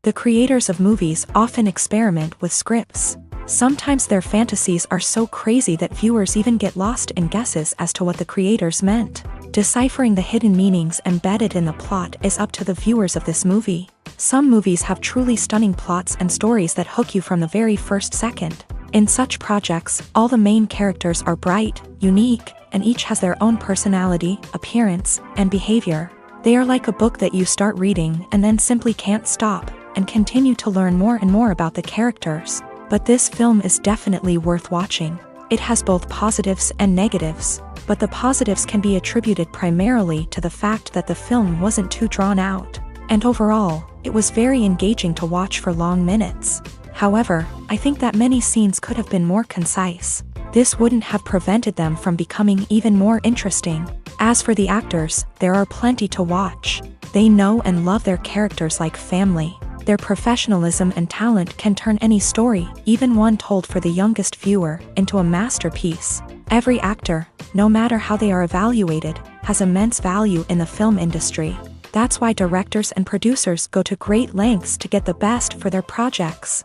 The creators of movies often experiment with scripts. Sometimes their fantasies are so crazy that viewers even get lost in guesses as to what the creators meant. Deciphering the hidden meanings embedded in the plot is up to the viewers of this movie. Some movies have truly stunning plots and stories that hook you from the very first second. In such projects, all the main characters are bright, unique, and each has their own personality, appearance, and behavior. They are like a book that you start reading and then simply can't stop, and continue to learn more and more about the characters. But this film is definitely worth watching. It has both positives and negatives, but the positives can be attributed primarily to the fact that the film wasn't too drawn out, and overall, it was very engaging to watch for long minutes. However, I think that many scenes could have been more concise. This wouldn't have prevented them from becoming even more interesting. As for the actors, there are plenty to watch. They know and love their characters like family. Their professionalism and talent can turn any story, even one told for the youngest viewer, into a masterpiece. Every actor, no matter how they are evaluated, has immense value in the film industry. That's why directors and producers go to great lengths to get the best for their projects.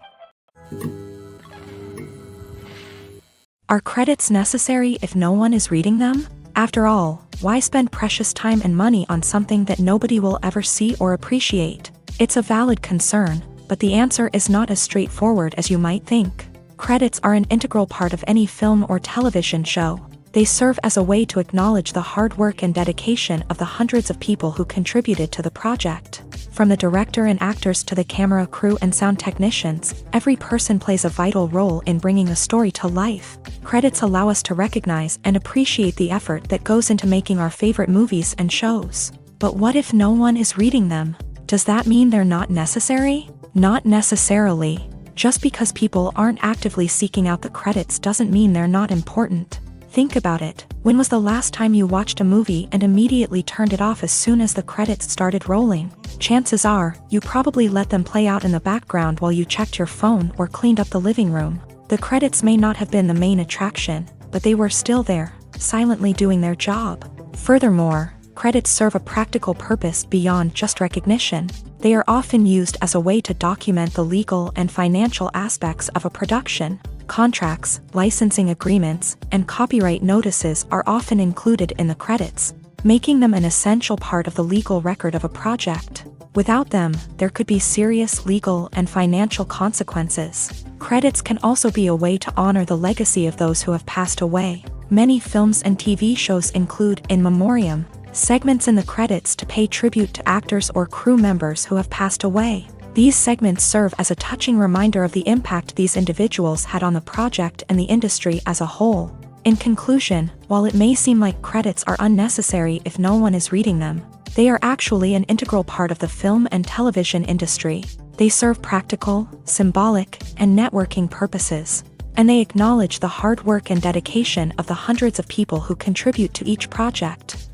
Are credits necessary if no one is reading them? After all, why spend precious time and money on something that nobody will ever see or appreciate? It's a valid concern, but the answer is not as straightforward as you might think. Credits are an integral part of any film or television show. They serve as a way to acknowledge the hard work and dedication of the hundreds of people who contributed to the project. From the director and actors to the camera crew and sound technicians, every person plays a vital role in bringing a story to life. Credits allow us to recognize and appreciate the effort that goes into making our favorite movies and shows. But what if no one is reading them? Does that mean they're not necessary? Not necessarily. Just because people aren't actively seeking out the credits doesn't mean they're not important. Think about it. When was the last time you watched a movie and immediately turned it off as soon as the credits started rolling? Chances are, you probably let them play out in the background while you checked your phone or cleaned up the living room. The credits may not have been the main attraction, but they were still there, silently doing their job. Furthermore, credits serve a practical purpose beyond just recognition. They are often used as a way to document the legal and financial aspects of a production. Contracts, licensing agreements, and copyright notices are often included in the credits, making them an essential part of the legal record of a project. Without them, there could be serious legal and financial consequences. Credits can also be a way to honor the legacy of those who have passed away. Many films and TV shows include in memoriam segments in the credits to pay tribute to actors or crew members who have passed away. These segments serve as a touching reminder of the impact these individuals had on the project and the industry as a whole. In conclusion, while it may seem like credits are unnecessary if no one is reading them, they are actually an integral part of the film and television industry. They serve practical, symbolic, and networking purposes, and they acknowledge the hard work and dedication of the hundreds of people who contribute to each project.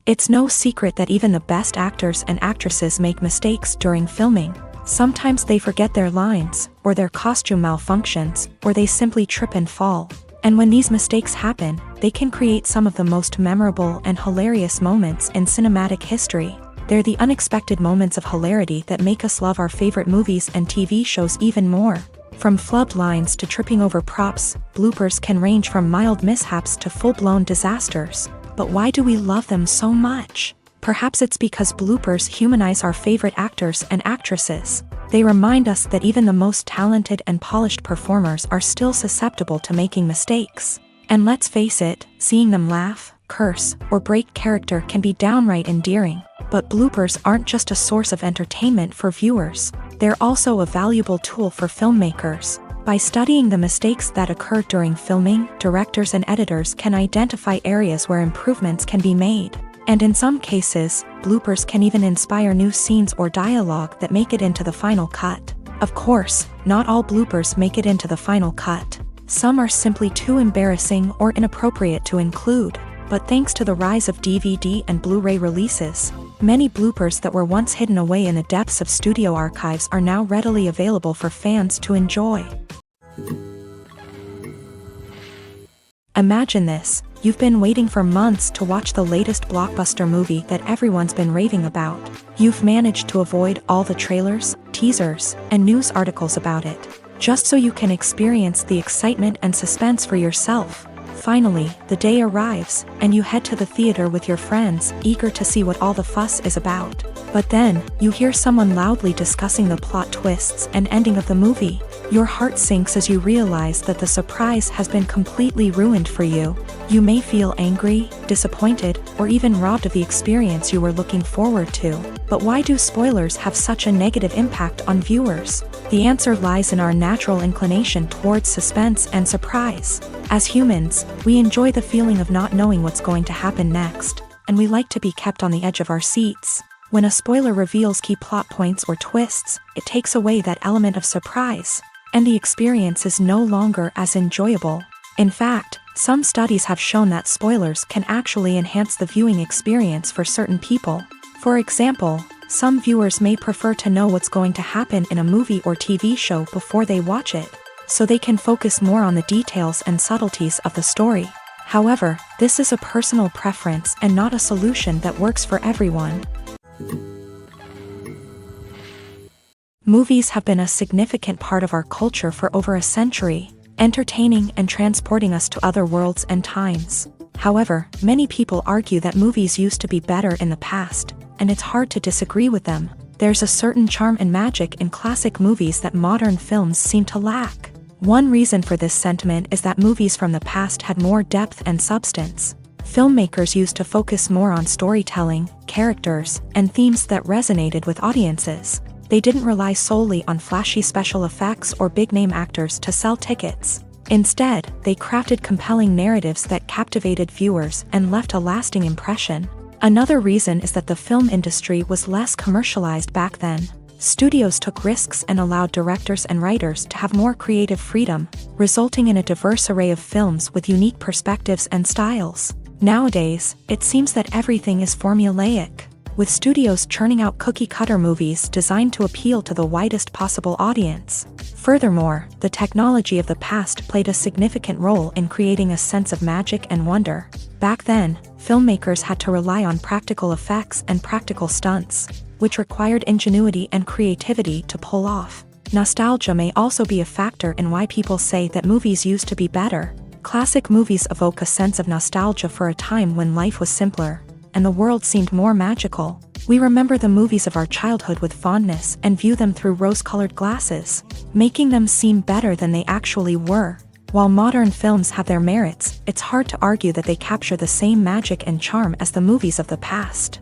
It's no secret that even the best actors and actresses make mistakes during filming. Sometimes they forget their lines, or their costume malfunctions, or they simply trip and fall. And when these mistakes happen, they can create some of the most memorable and hilarious moments in cinematic history. They're the unexpected moments of hilarity that make us love our favorite movies and TV shows even more. From flubbed lines to tripping over props, bloopers can range from mild mishaps to full-blown disasters. But why do we love them so much? Perhaps it's because bloopers humanize our favorite actors and actresses. They remind us that even the most talented and polished performers are still susceptible to making mistakes. And let's face it, seeing them laugh, curse, or break character can be downright endearing. But bloopers aren't just a source of entertainment for viewers. They're also a valuable tool for filmmakers. By studying the mistakes that occur during filming, directors and editors can identify areas where improvements can be made. And in some cases, bloopers can even inspire new scenes or dialogue that make it into the final cut. Of course, not all bloopers make it into the final cut. Some are simply too embarrassing or inappropriate to include. But thanks to the rise of DVD and Blu-ray releases, many bloopers that were once hidden away in the depths of studio archives are now readily available for fans to enjoy. Imagine this: You've been waiting for months to watch the latest blockbuster movie that everyone's been raving about. You've managed to avoid all the trailers, teasers, and news articles about it, just so you can experience the excitement and suspense for yourself. Finally, the day arrives, and you head to the theater with your friends, eager to see what all the fuss is about. But then, you hear someone loudly discussing the plot twists and ending of the movie. Your heart sinks as you realize that the surprise has been completely ruined for you. You may feel angry, disappointed, or even robbed of the experience you were looking forward to. But why do spoilers have such a negative impact on viewers? The answer lies in our natural inclination towards suspense and surprise. As humans, we enjoy the feeling of not knowing what's going to happen next, and we like to be kept on the edge of our seats. When a spoiler reveals key plot points or twists, it takes away that element of surprise, and the experience is no longer as enjoyable. In fact, some studies have shown that spoilers can actually enhance the viewing experience for certain people. For example, some viewers may prefer to know what's going to happen in a movie or TV show before they watch it, so they can focus more on the details and subtleties of the story. However, this is a personal preference and not a solution that works for everyone. Movies have been a significant part of our culture for over a century, entertaining and transporting us to other worlds and times. However, many people argue that movies used to be better in the past, and it's hard to disagree with them. There's a certain charm and magic in classic movies that modern films seem to lack. One reason for this sentiment is that movies from the past had more depth and substance. Filmmakers used to focus more on storytelling, characters, and themes that resonated with audiences. They didn't rely solely on flashy special effects or big-name actors to sell tickets. Instead, they crafted compelling narratives that captivated viewers and left a lasting impression. Another reason is that the film industry was less commercialized back then. Studios took risks and allowed directors and writers to have more creative freedom, resulting in a diverse array of films with unique perspectives and styles. Nowadays, it seems that everything is formulaic, with studios churning out cookie-cutter movies designed to appeal to the widest possible audience. Furthermore, the technology of the past played a significant role in creating a sense of magic and wonder. Back then, filmmakers had to rely on practical effects and practical stunts, which required ingenuity and creativity to pull off. Nostalgia may also be a factor in why people say that movies used to be better. Classic movies evoke a sense of nostalgia for a time when life was simpler, and the world seemed more magical. We remember the movies of our childhood with fondness and view them through rose-colored glasses, making them seem better than they actually were. While modern films have their merits, it's hard to argue that they capture the same magic and charm as the movies of the past.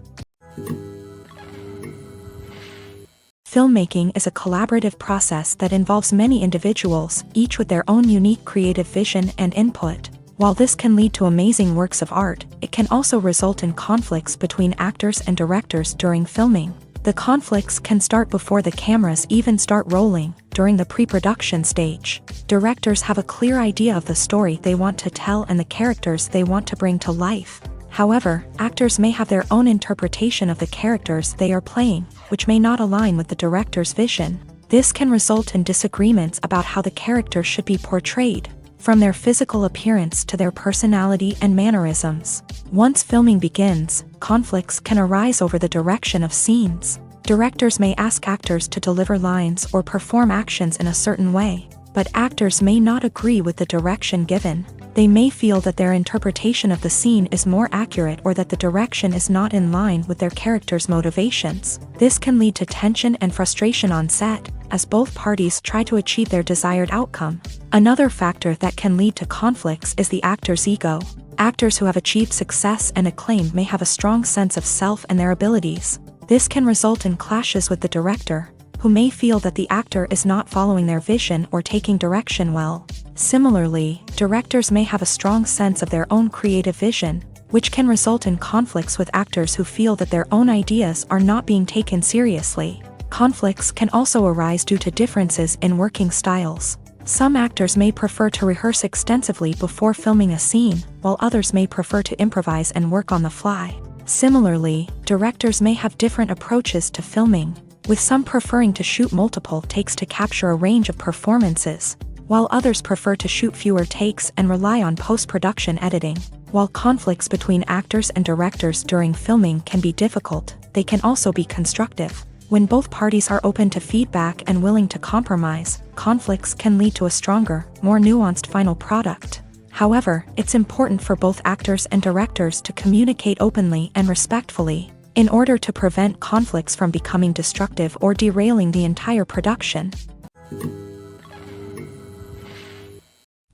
Filmmaking is a collaborative process that involves many individuals, each with their own unique creative vision and input. While this can lead to amazing works of art, it can also result in conflicts between actors and directors during filming. The conflicts can start before the cameras even start rolling, during the pre-production stage. Directors have a clear idea of the story they want to tell and the characters they want to bring to life. However, actors may have their own interpretation of the characters they are playing, which may not align with the director's vision. This can result in disagreements about how the characters should be portrayed, from their physical appearance to their personality and mannerisms. Once filming begins, conflicts can arise over the direction of scenes. Directors may ask actors to deliver lines or perform actions in a certain way, but actors may not agree with the direction given. They may feel that their interpretation of the scene is more accurate or that the direction is not in line with their character's motivations. This can lead to tension and frustration on set, as both parties try to achieve their desired outcome. Another factor that can lead to conflicts is the actor's ego. Actors who have achieved success and acclaim may have a strong sense of self and their abilities. This can result in clashes with the director, who may feel that the actor is not following their vision or taking direction well. Similarly, directors may have a strong sense of their own creative vision, which can result in conflicts with actors who feel that their own ideas are not being taken seriously. Conflicts can also arise due to differences in working styles. Some actors may prefer to rehearse extensively before filming a scene, while others may prefer to improvise and work on the fly. Similarly, directors may have different approaches to filming, with some preferring to shoot multiple takes to capture a range of performances, while others prefer to shoot fewer takes and rely on post-production editing. While conflicts between actors and directors during filming can be difficult, they can also be constructive. When both parties are open to feedback and willing to compromise, conflicts can lead to a stronger, more nuanced final product. However, it's important for both actors and directors to communicate openly and respectfully, in order to prevent conflicts from becoming destructive or derailing the entire production.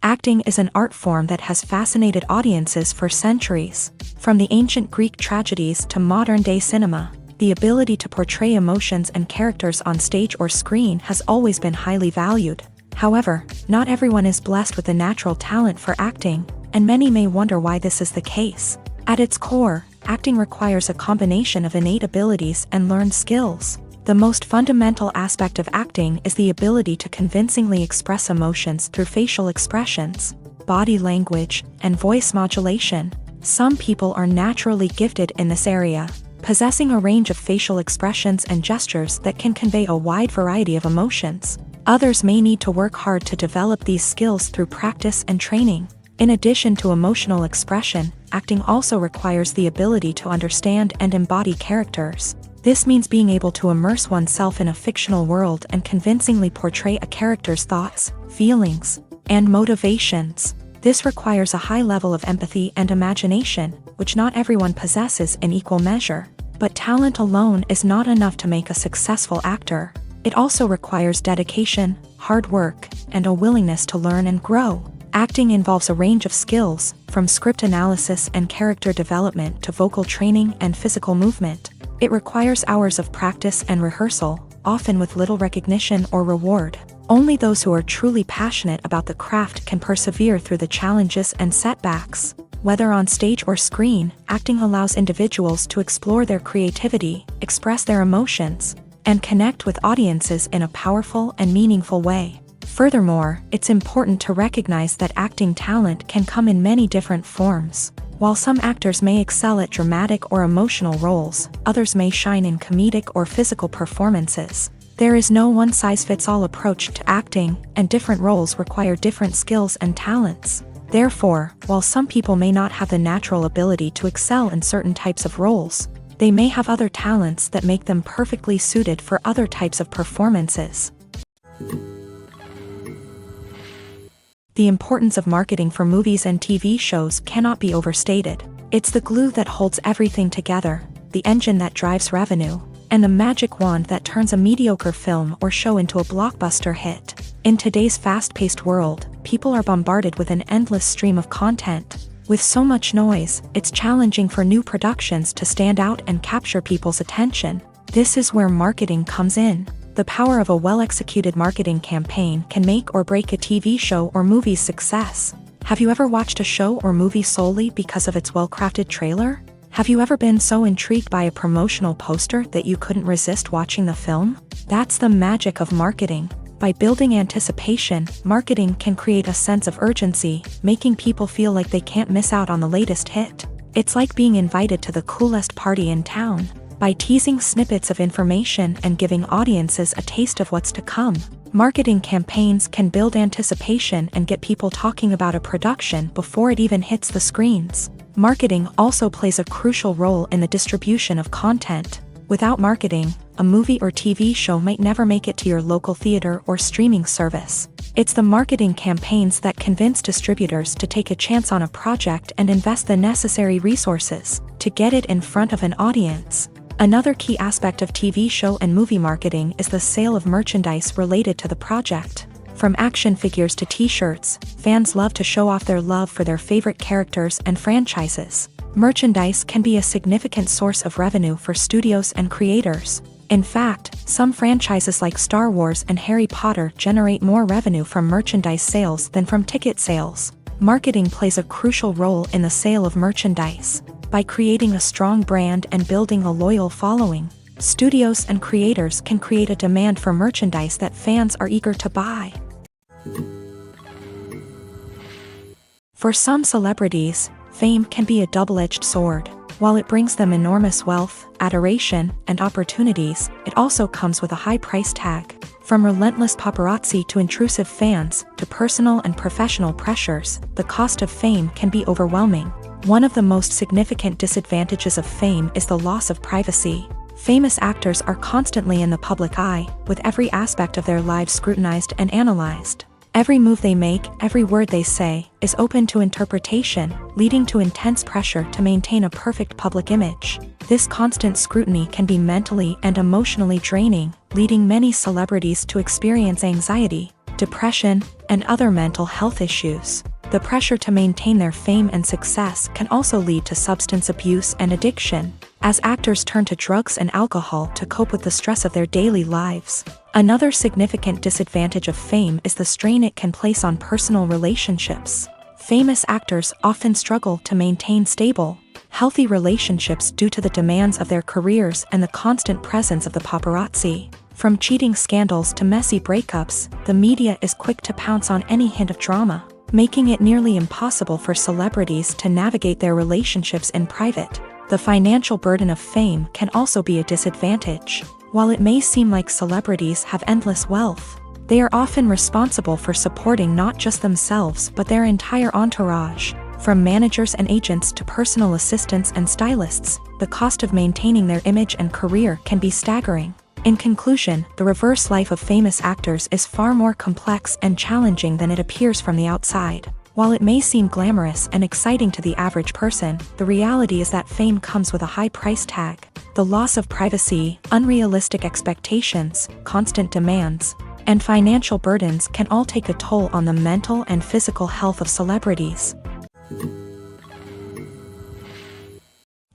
Acting is an art form that has fascinated audiences for centuries. From the ancient Greek tragedies to modern-day cinema, the ability to portray emotions and characters on stage or screen has always been highly valued. However, not everyone is blessed with a natural talent for acting, and many may wonder why this is the case. At its core, acting requires a combination of innate abilities and learned skills. The most fundamental aspect of acting is the ability to convincingly express emotions through facial expressions, body language, and voice modulation. Some people are naturally gifted in this area, possessing a range of facial expressions and gestures that can convey a wide variety of emotions. Others may need to work hard to develop these skills through practice and training. In addition to emotional expression, acting also requires the ability to understand and embody characters. This means being able to immerse oneself in a fictional world and convincingly portray a character's thoughts, feelings, and motivations. This requires a high level of empathy and imagination, which not everyone possesses in equal measure. But talent alone is not enough to make a successful actor. It also requires dedication, hard work, and a willingness to learn and grow. Acting involves a range of skills, from script analysis and character development to vocal training and physical movement. It requires hours of practice and rehearsal, often with little recognition or reward. Only those who are truly passionate about the craft can persevere through the challenges and setbacks. Whether on stage or screen, acting allows individuals to explore their creativity, express their emotions, and connect with audiences in a powerful and meaningful way. Furthermore, it's important to recognize that acting talent can come in many different forms. While some actors may excel at dramatic or emotional roles, others may shine in comedic or physical performances. There is no one-size-fits-all approach to acting, and different roles require different skills and talents. Therefore, while some people may not have the natural ability to excel in certain types of roles, they may have other talents that make them perfectly suited for other types of performances. The importance of marketing for movies and TV shows cannot be overstated. It's the glue that holds everything together, the engine that drives revenue, and the magic wand that turns a mediocre film or show into a blockbuster hit. In today's fast-paced world, people are bombarded with an endless stream of content. With so much noise, it's challenging for new productions to stand out and capture people's attention. This is where marketing comes in. The power of a well-executed marketing campaign can make or break a TV show or movie's success. Have you ever watched a show or movie solely because of its well-crafted trailer? Have you ever been so intrigued by a promotional poster that you couldn't resist watching the film? That's the magic of marketing. By building anticipation, marketing can create a sense of urgency, making people feel like they can't miss out on the latest hit. It's like being invited to the coolest party in town. By teasing snippets of information and giving audiences a taste of what's to come, marketing campaigns can build anticipation and get people talking about a production before it even hits the screens. Marketing also plays a crucial role in the distribution of content. Without marketing, a movie or TV show might never make it to your local theater or streaming service. It's the marketing campaigns that convince distributors to take a chance on a project and invest the necessary resources to get it in front of an audience. Another key aspect of TV show and movie marketing is the sale of merchandise related to the project. From action figures to t-shirts, fans love to show off their love for their favorite characters and franchises. Merchandise can be a significant source of revenue for studios and creators. In fact, some franchises like Star Wars and Harry Potter generate more revenue from merchandise sales than from ticket sales. Marketing plays a crucial role in the sale of merchandise. By creating a strong brand and building a loyal following, studios and creators can create a demand for merchandise that fans are eager to buy. For some celebrities, fame can be a double-edged sword. While it brings them enormous wealth, adoration, and opportunities, it also comes with a high price tag. From relentless paparazzi to intrusive fans, to personal and professional pressures, the cost of fame can be overwhelming. One of the most significant disadvantages of fame is the loss of privacy. Famous actors are constantly in the public eye, with every aspect of their lives scrutinized and analyzed. Every move they make, every word they say, is open to interpretation, leading to intense pressure to maintain a perfect public image. This constant scrutiny can be mentally and emotionally draining, leading many celebrities to experience anxiety, depression, and other mental health issues. The pressure to maintain their fame and success can also lead to substance abuse and addiction, as actors turn to drugs and alcohol to cope with the stress of their daily lives. Another significant disadvantage of fame is the strain it can place on personal relationships. Famous actors often struggle to maintain stable, healthy relationships due to the demands of their careers and the constant presence of the paparazzi. From cheating scandals to messy breakups, the media is quick to pounce on any hint of drama, making it nearly impossible for celebrities to navigate their relationships in private. The financial burden of fame can also be a disadvantage. While it may seem like celebrities have endless wealth, they are often responsible for supporting not just themselves but their entire entourage. From managers and agents to personal assistants and stylists, the cost of maintaining their image and career can be staggering. In conclusion, the reverse life of famous actors is far more complex and challenging than it appears from the outside. While it may seem glamorous and exciting to the average person, the reality is that fame comes with a high price tag. The loss of privacy, unrealistic expectations, constant demands, and financial burdens can all take a toll on the mental and physical health of celebrities.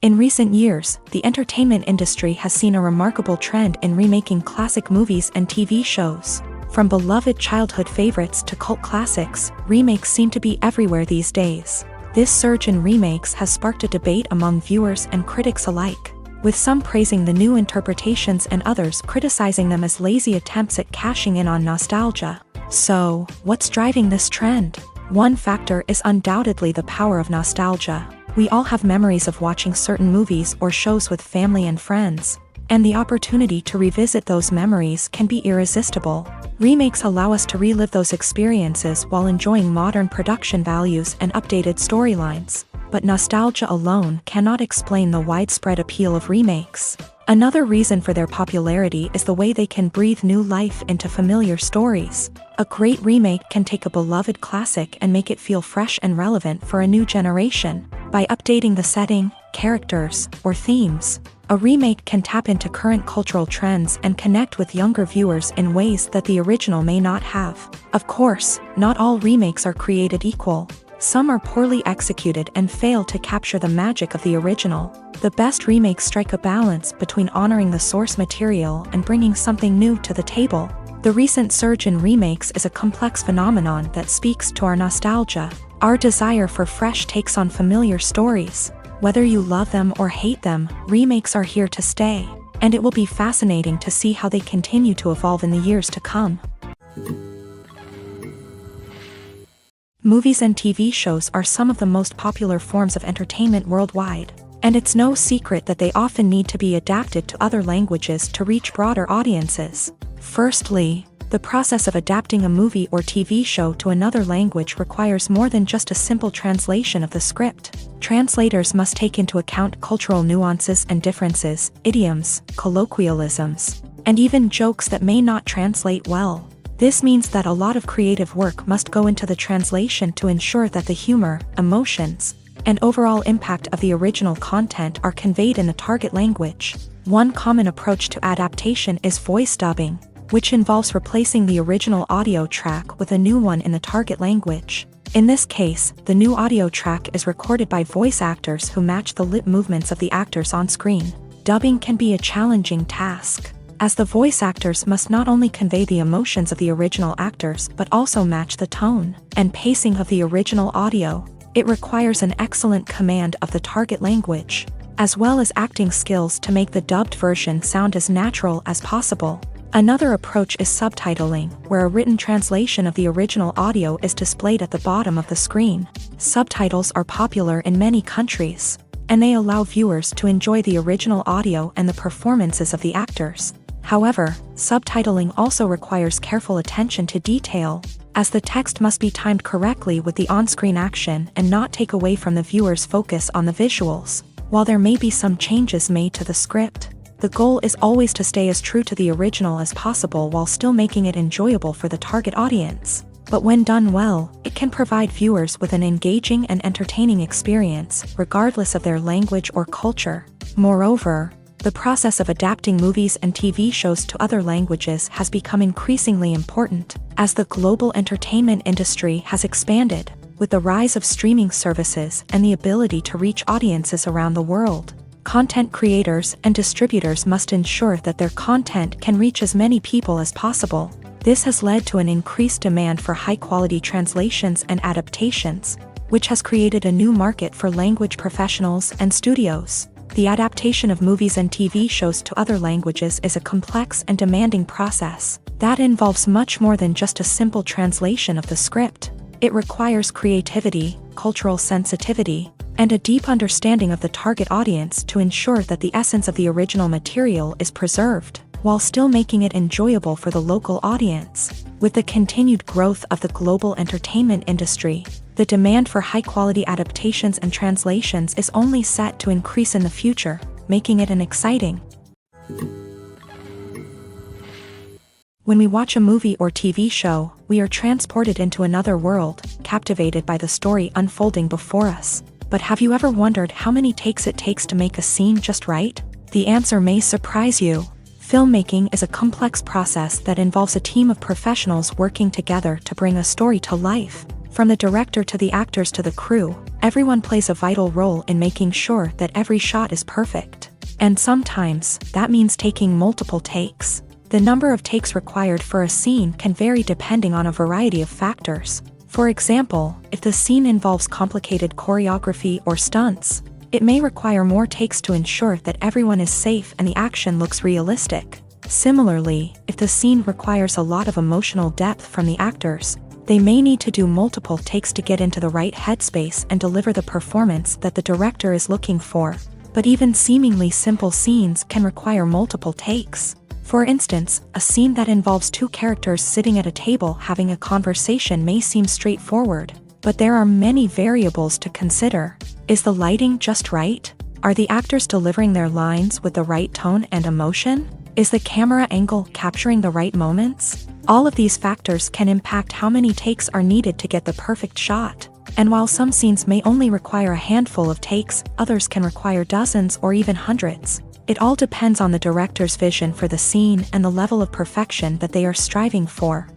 In recent years, the entertainment industry has seen a remarkable trend in remaking classic movies and TV shows. From beloved childhood favorites to cult classics, remakes seem to be everywhere these days. This surge in remakes has sparked a debate among viewers and critics alike, with some praising the new interpretations and others criticizing them as lazy attempts at cashing in on nostalgia. So, what's driving this trend? One factor is undoubtedly the power of nostalgia. We all have memories of watching certain movies or shows with family and friends, and the opportunity to revisit those memories can be irresistible. Remakes allow us to relive those experiences while enjoying modern production values and updated storylines, but nostalgia alone cannot explain the widespread appeal of remakes. Another reason for their popularity is the way they can breathe new life into familiar stories. A great remake can take a beloved classic and make it feel fresh and relevant for a new generation. By updating the setting, characters, or themes, a remake can tap into current cultural trends and connect with younger viewers in ways that the original may not have. Of course, not all remakes are created equal. Some are poorly executed and fail to capture the magic of the original. The best remakes strike a balance between honoring the source material and bringing something new to the table. The recent surge in remakes is a complex phenomenon that speaks to our nostalgia, our desire for fresh takes on familiar stories. Whether you love them or hate them, remakes are here to stay, and it will be fascinating to see how they continue to evolve in the years to come. Movies and TV shows are some of the most popular forms of entertainment worldwide, and it's no secret that they often need to be adapted to other languages to reach broader audiences. Firstly, the process of adapting a movie or TV show to another language requires more than just a simple translation of the script. Translators must take into account cultural nuances and differences, idioms, colloquialisms, and even jokes that may not translate well. This means that a lot of creative work must go into the translation to ensure that the humor, emotions, and overall impact of the original content are conveyed in the target language. One common approach to adaptation is voice dubbing, which involves replacing the original audio track with a new one in the target language. In this case, the new audio track is recorded by voice actors who match the lip movements of the actors on screen. Dubbing can be a challenging task, as the voice actors must not only convey the emotions of the original actors but also match the tone and pacing of the original audio. It requires an excellent command of the target language, as well as acting skills to make the dubbed version sound as natural as possible. Another approach is subtitling, where a written translation of the original audio is displayed at the bottom of the screen. Subtitles are popular in many countries, and they allow viewers to enjoy the original audio and the performances of the actors. However, subtitling also requires careful attention to detail. as the text must be timed correctly with the on-screen action and not take away from the viewer's focus on the visuals. While there may be some changes made to the script, the goal is always to stay as true to the original as possible while still making it enjoyable for the target audience. But when done well, it can provide viewers with an engaging and entertaining experience, regardless of their language or culture. Moreover, the process of adapting movies and TV shows to other languages has become increasingly important, as the global entertainment industry has expanded, with the rise of streaming services and the ability to reach audiences around the world. Content creators and distributors must ensure that their content can reach as many people as possible. This has led to an increased demand for high-quality translations and adaptations, which has created a new market for language professionals and studios. The adaptation of movies and TV shows to other languages is a complex and demanding process that involves much more than just a simple translation of the script. It requires creativity, cultural sensitivity, and a deep understanding of the target audience to ensure that the essence of the original material is preserved, while still making it enjoyable for the local audience. With the continued growth of the global entertainment industry, the demand for high-quality adaptations and translations is only set to increase in the future, making it an exciting. When we watch a movie or TV show, we are transported into another world, captivated by the story unfolding before us. But have you ever wondered how many takes it takes to make a scene just right? The answer may surprise you. Filmmaking is a complex process that involves a team of professionals working together to bring a story to life. From the director to the actors to the crew, everyone plays a vital role in making sure that every shot is perfect. And sometimes, that means taking multiple takes. The number of takes required for a scene can vary depending on a variety of factors. For example, if the scene involves complicated choreography or stunts, it may require more takes to ensure that everyone is safe and the action looks realistic. Similarly, if the scene requires a lot of emotional depth from the actors, they may need to do multiple takes to get into the right headspace and deliver the performance that the director is looking for. But even seemingly simple scenes can require multiple takes. For instance, a scene that involves two characters sitting at a table having a conversation may seem straightforward, but there are many variables to consider. Is the lighting just right? Are the actors delivering their lines with the right tone and emotion? Is the camera angle capturing the right moments? All of these factors can impact how many takes are needed to get the perfect shot. And while some scenes may only require a handful of takes, others can require dozens or even hundreds. It all depends on the director's vision for the scene and the level of perfection that they are striving for.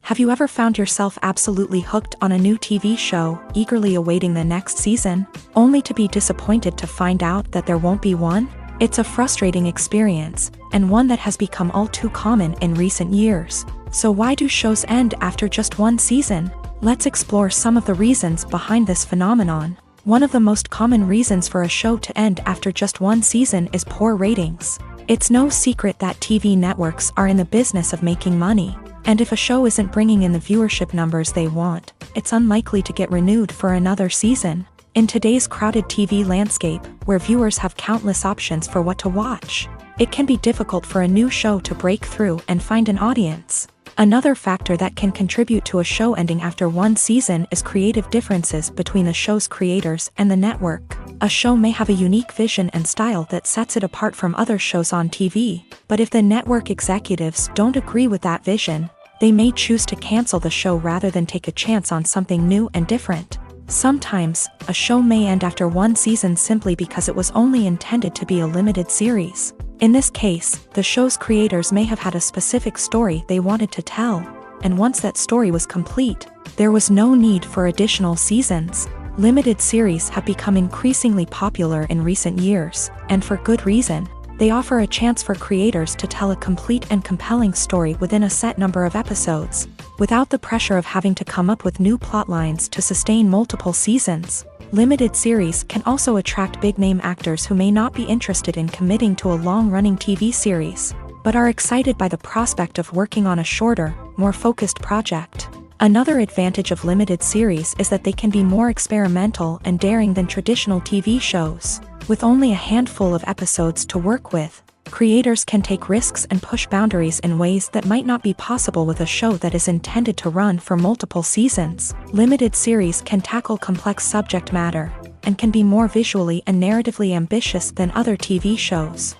Have you ever found yourself absolutely hooked on a new TV show, eagerly awaiting the next season, only to be disappointed to find out that there won't be one? It's a frustrating experience, and one that has become all too common in recent years. So why do shows end after just one season? Let's explore some of the reasons behind this phenomenon. One of the most common reasons for a show to end after just one season is poor ratings. It's no secret that TV networks are in the business of making money, and if a show isn't bringing in the viewership numbers they want, it's unlikely to get renewed for another season. In today's crowded TV landscape, where viewers have countless options for what to watch, it can be difficult for a new show to break through and find an audience. Another factor that can contribute to a show ending after one season is creative differences between the show's creators and the network. A show may have a unique vision and style that sets it apart from other shows on TV, but if the network executives don't agree with that vision, they may choose to cancel the show rather than take a chance on something new and different. Sometimes, a show may end after one season simply because it was only intended to be a limited series. In this case, the show's creators may have had a specific story they wanted to tell, and once that story was complete, there was no need for additional seasons. Limited series have become increasingly popular in recent years, and for good reason. They offer a chance for creators to tell a complete and compelling story within a set number of episodes, without the pressure of having to come up with new plot lines to sustain multiple seasons. Limited series can also attract big-name actors who may not be interested in committing to a long-running TV series, but are excited by the prospect of working on a shorter, more focused project. Another advantage of limited series is that they can be more experimental and daring than traditional TV shows. With only a handful of episodes to work with, Creators can take risks and push boundaries in ways that might not be possible with a show that is intended to run for multiple seasons. Limited series can tackle complex subject matter and can be more visually and narratively ambitious than other TV shows.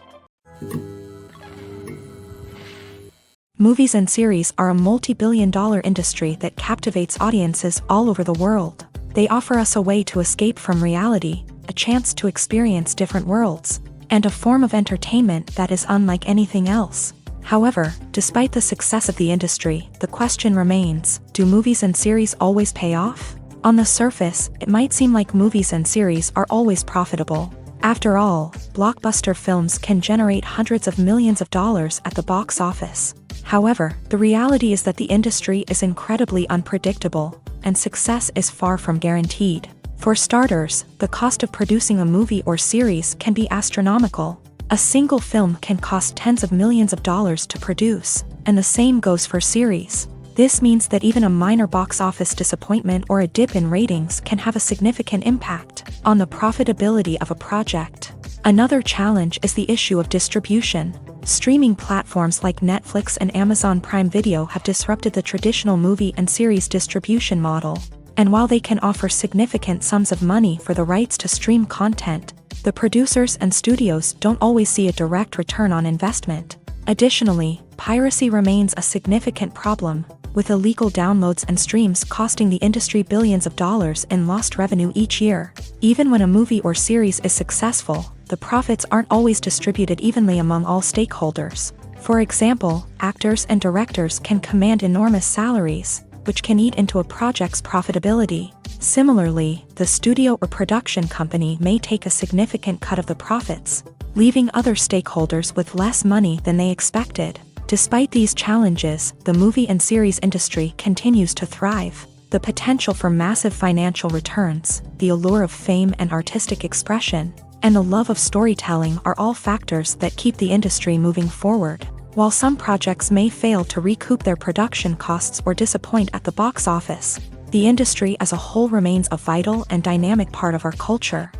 Movies and series are a multi-billion-dollar industry that captivates audiences all over the world. They offer us a way to escape from reality, a chance to experience different worlds, and a form of entertainment that is unlike anything else. However, despite the success of the industry, the question remains, do movies and series always pay off? On the surface, it might seem like movies and series are always profitable. After all, blockbuster films can generate hundreds of millions of dollars at the box office. However, the reality is that the industry is incredibly unpredictable, and success is far from guaranteed. For starters, the cost of producing a movie or series can be astronomical. A single film can cost tens of millions of dollars to produce, and the same goes for series. This means that even a minor box office disappointment or a dip in ratings can have a significant impact on the profitability of a project. Another challenge is the issue of distribution. Streaming platforms like Netflix and Amazon Prime Video have disrupted the traditional movie and series distribution model. And while they can offer significant sums of money for the rights to stream content, the producers and studios don't always see a direct return on investment. Additionally, piracy remains a significant problem, with illegal downloads and streams costing the industry billions of dollars in lost revenue each year. Even when a movie or series is successful, the profits aren't always distributed evenly among all stakeholders. For example, actors and directors can command enormous salaries, which can eat into a project's profitability. Similarly, the studio or production company may take a significant cut of the profits, leaving other stakeholders with less money than they expected. Despite these challenges, the movie and series industry continues to thrive. The potential for massive financial returns, the allure of fame and artistic expression, and the love of storytelling are all factors that keep the industry moving forward. While some projects may fail to recoup their production costs or disappoint at the box office, the industry as a whole remains a vital and dynamic part of our culture.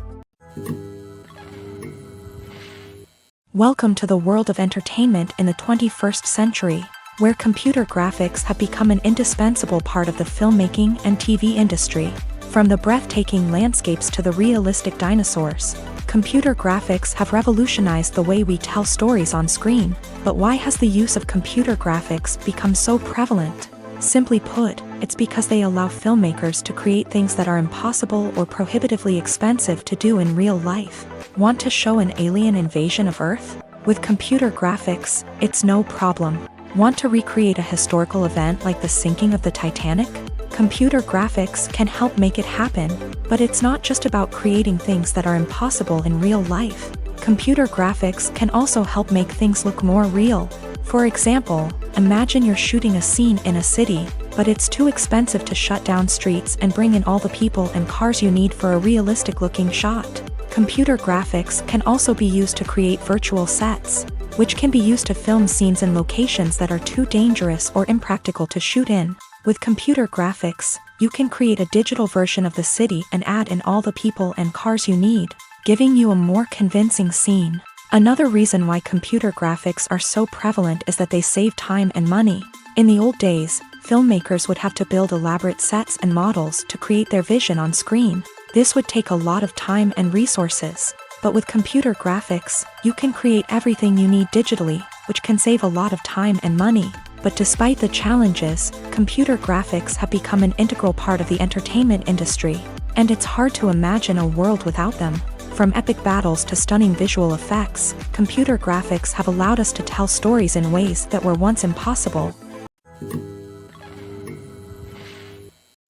Welcome to the world of entertainment in the 21st century, where computer graphics have become an indispensable part of the filmmaking and TV industry. From the breathtaking landscapes to the realistic dinosaurs, computer graphics have revolutionized the way we tell stories on screen. But why has the use of computer graphics become so prevalent? Simply put, it's because they allow filmmakers to create things that are impossible or prohibitively expensive to do in real life. Want to show an alien invasion of Earth? With computer graphics, it's no problem. Want to recreate a historical event like the sinking of the Titanic? Computer graphics can help make it happen, but it's not just about creating things that are impossible in real life. Computer graphics can also help make things look more real. For example, imagine you're shooting a scene in a city, but it's too expensive to shut down streets and bring in all the people and cars you need for a realistic-looking shot. Computer graphics can also be used to create virtual sets, which can be used to film scenes in locations that are too dangerous or impractical to shoot in. With computer graphics, you can create a digital version of the city and add in all the people and cars you need, giving you a more convincing scene. Another reason why computer graphics are so prevalent is that they save time and money. In the old days, filmmakers would have to build elaborate sets and models to create their vision on screen. This would take a lot of time and resources. But with computer graphics, you can create everything you need digitally, which can save a lot of time and money. But despite the challenges, computer graphics have become an integral part of the entertainment industry, and it's hard to imagine a world without them. From epic battles to stunning visual effects, computer graphics have allowed us to tell stories in ways that were once impossible.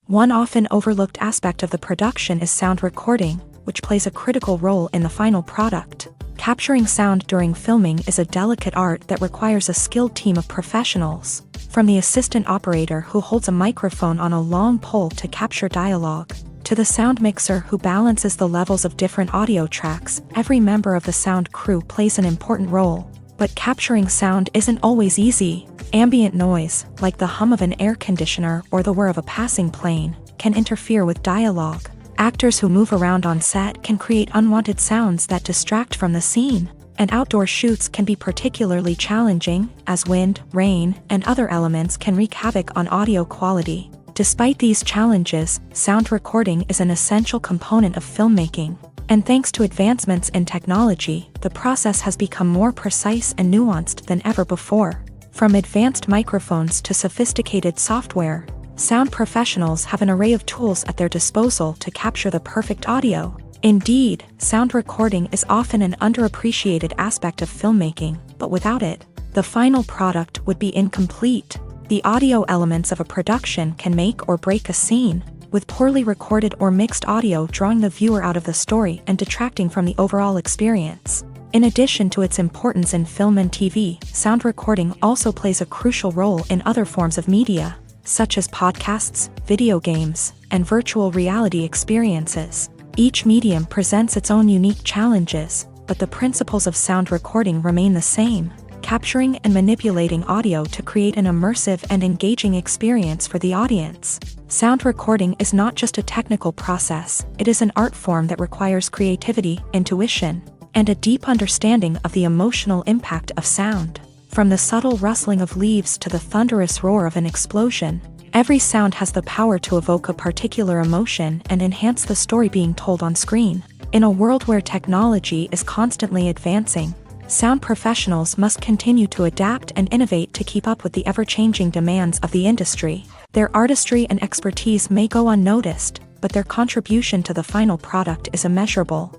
One often overlooked aspect of the production is sound recording, which plays a critical role in the final product. Capturing sound during filming is a delicate art that requires a skilled team of professionals. From the assistant operator who holds a microphone on a long pole to capture dialogue, to the sound mixer who balances the levels of different audio tracks, every member of the sound crew plays an important role. But capturing sound isn't always easy. Ambient noise, like the hum of an air conditioner or the whir of a passing plane, can interfere with dialogue. Actors who move around on set can create unwanted sounds that distract from the scene. and outdoor shoots can be particularly challenging, as wind, rain, and other elements can wreak havoc on audio quality. Despite these challenges, sound recording is an essential component of filmmaking. And thanks to advancements in technology, the process has become more precise and nuanced than ever before. From advanced microphones to sophisticated software, sound professionals have an array of tools at their disposal to capture the perfect audio. Indeed, sound recording is often an underappreciated aspect of filmmaking, but without it, the final product would be incomplete. The audio elements of a production can make or break a scene, with poorly recorded or mixed audio drawing the viewer out of the story and detracting from the overall experience. In addition to its importance in film and TV, sound recording also plays a crucial role in other forms of media, such as podcasts, video games, and virtual reality experiences. Each medium presents its own unique challenges, but the principles of sound recording remain the same, capturing and manipulating audio to create an immersive and engaging experience for the audience. Sound recording is not just a technical process, it is an art form that requires creativity, intuition, and a deep understanding of the emotional impact of sound. From the subtle rustling of leaves to the thunderous roar of an explosion, every sound has the power to evoke a particular emotion and enhance the story being told on screen. In a world where technology is constantly advancing, sound professionals must continue to adapt and innovate to keep up with the ever-changing demands of the industry. Their artistry and expertise may go unnoticed, but their contribution to the final product is immeasurable.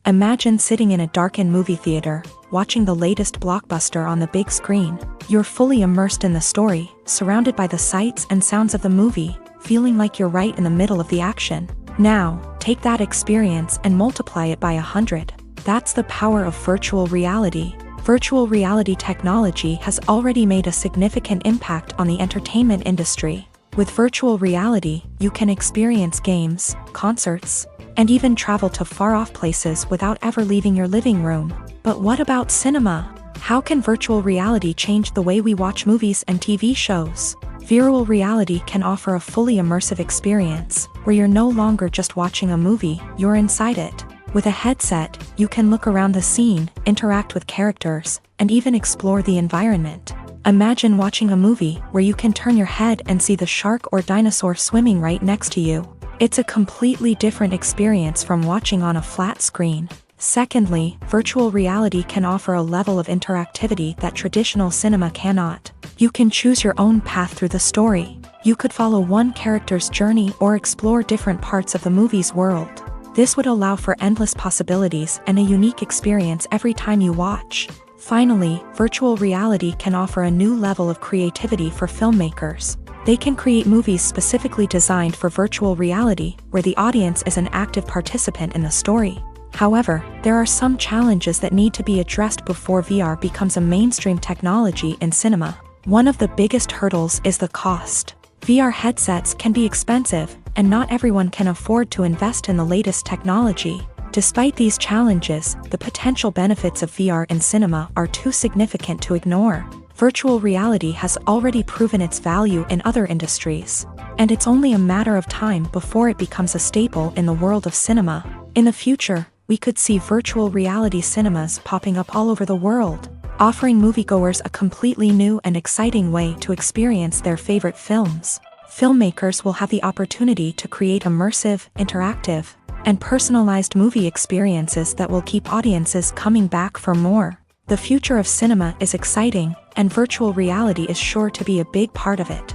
Imagine sitting in a darkened movie theater, watching the latest blockbuster on the big screen. You're fully immersed in the story, surrounded by the sights and sounds of the movie, feeling like you're right in the middle of the action. Now, take that experience and multiply it by 100. That's the power of virtual reality. Virtual reality technology has already made a significant impact on the entertainment industry. With virtual reality, you can experience games, concerts, and even travel to far-off places without ever leaving your living room. But what about cinema? How can virtual reality change the way we watch movies and TV shows? Virtual reality can offer a fully immersive experience, where you're no longer just watching a movie, you're inside it. With a headset, you can look around the scene, interact with characters, and even explore the environment. Imagine watching a movie where you can turn your head and see the shark or dinosaur swimming right next to you. It's a completely different experience from watching on a flat screen. Secondly, virtual reality can offer a level of interactivity that traditional cinema cannot. You can choose your own path through the story. You could follow one character's journey or explore different parts of the movie's world. This would allow for endless possibilities and a unique experience every time you watch. Finally, virtual reality can offer a new level of creativity for filmmakers. They can create movies specifically designed for virtual reality, where the audience is an active participant in the story. However, there are some challenges that need to be addressed before VR becomes a mainstream technology in cinema. One of the biggest hurdles is the cost. VR headsets can be expensive, and not everyone can afford to invest in the latest technology. Despite these challenges, the potential benefits of VR in cinema are too significant to ignore. Virtual reality has already proven its value in other industries, and it's only a matter of time before it becomes a staple in the world of cinema. In the future, we could see virtual reality cinemas popping up all over the world, offering moviegoers a completely new and exciting way to experience their favorite films. Filmmakers will have the opportunity to create immersive, interactive, and personalized movie experiences that will keep audiences coming back for more. The future of cinema is exciting, and virtual reality is sure to be a big part of it.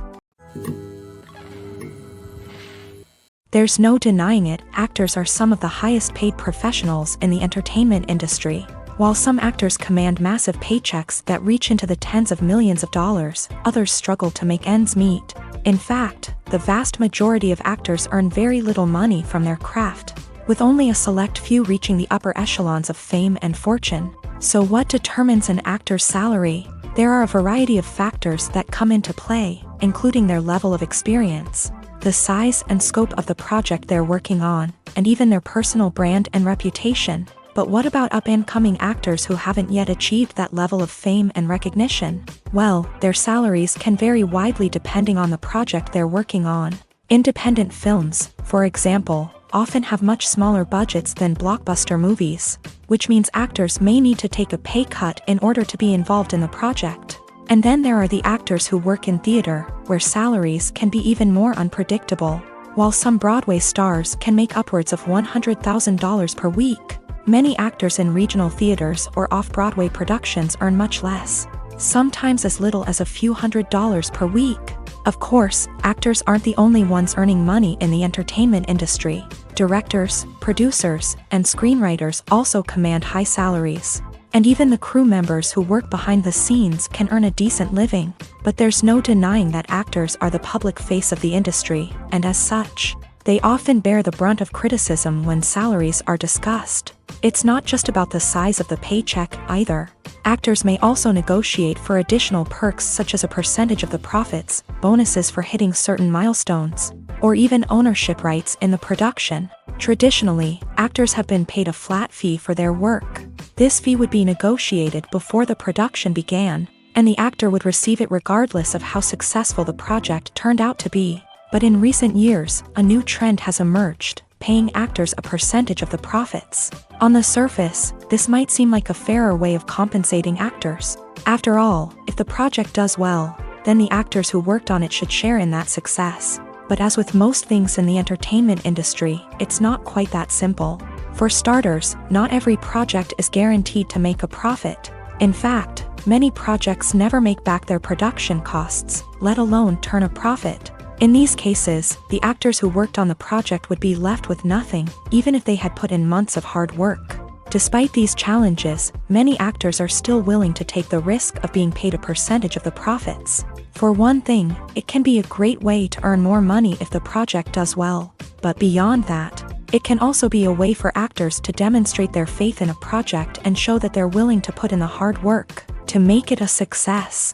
There's no denying it, actors are some of the highest paid professionals in the entertainment industry. While some actors command massive paychecks that reach into the tens of millions of dollars, others struggle to make ends meet. In fact, the vast majority of actors earn very little money from their craft, with only a select few reaching the upper echelons of fame and fortune. So what determines an actor's salary? There are a variety of factors that come into play, including their level of experience, the size and scope of the project they're working on, and even their personal brand and reputation. But what about up-and-coming actors who haven't yet achieved that level of fame and recognition? Well, their salaries can vary widely depending on the project they're working on. Independent films, for example, often have much smaller budgets than blockbuster movies, which means actors may need to take a pay cut in order to be involved in the project. And then there are the actors who work in theater, where salaries can be even more unpredictable. While some Broadway stars can make upwards of $100,000 per week, many actors in regional theaters or off-Broadway productions earn much less, sometimes as little as a few $100s per week. Of course, actors aren't the only ones earning money in the entertainment industry. Directors, producers, and screenwriters also command high salaries. And even the crew members who work behind the scenes can earn a decent living. But there's no denying that actors are the public face of the industry, and as such, they often bear the brunt of criticism when salaries are discussed. It's not just about the size of the paycheck either. Actors may also negotiate for additional perks such as a percentage of the profits, bonuses for hitting certain milestones, or even ownership rights in the production. Traditionally, actors have been paid a flat fee for their work. This fee would be negotiated before the production began, and the actor would receive it regardless of how successful the project turned out to be. But in recent years, a new trend has emerged, paying actors a percentage of the profits. On the surface, this might seem like a fairer way of compensating actors. After all, if the project does well, then the actors who worked on it should share in that success. But as with most things in the entertainment industry, it's not quite that simple. For starters, not every project is guaranteed to make a profit. In fact, many projects never make back their production costs, let alone turn a profit. In these cases, the actors who worked on the project would be left with nothing, even if they had put in months of hard work. Despite these challenges, many actors are still willing to take the risk of being paid a percentage of the profits. For one thing, it can be a great way to earn more money if the project does well. But beyond that, it can also be a way for actors to demonstrate their faith in a project and show that they're willing to put in the hard work to make it a success.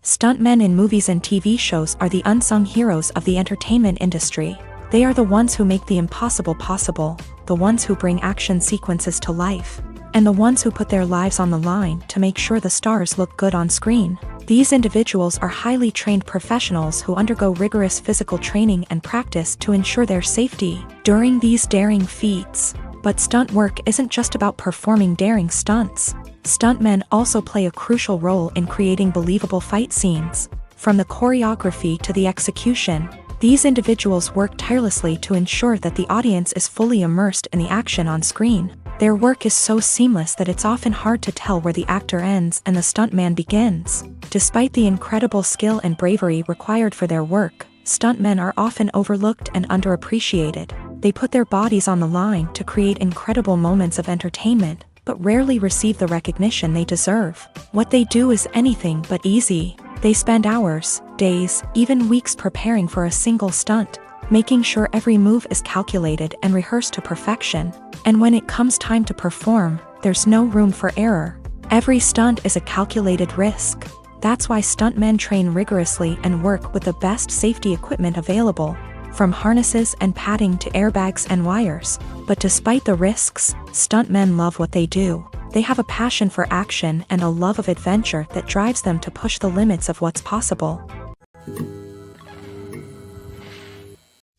Stuntmen in movies and TV shows are the unsung heroes of the entertainment industry. They are the ones who make the impossible possible, the ones who bring action sequences to life, and the ones who put their lives on the line to make sure the stars look good on screen. These individuals are highly trained professionals who undergo rigorous physical training and practice to ensure their safety during these daring feats. But stunt work isn't just about performing daring stunts. Stuntmen also play a crucial role in creating believable fight scenes. From the choreography to the execution, these individuals work tirelessly to ensure that the audience is fully immersed in the action on screen. Their work is so seamless that it's often hard to tell where the actor ends and the stuntman begins. Despite the incredible skill and bravery required for their work, stuntmen are often overlooked and underappreciated. They put their bodies on the line to create incredible moments of entertainment, but rarely receive the recognition they deserve. What they do is anything but easy. They spend hours, days, even weeks preparing for a single stunt, making sure every move is calculated and rehearsed to perfection. And when it comes time to perform, there's no room for error. Every stunt is a calculated risk. That's why stuntmen train rigorously and work with the best safety equipment available, from harnesses and padding to airbags and wires. But despite the risks, stuntmen love what they do. They have a passion for action and a love of adventure that drives them to push the limits of what's possible.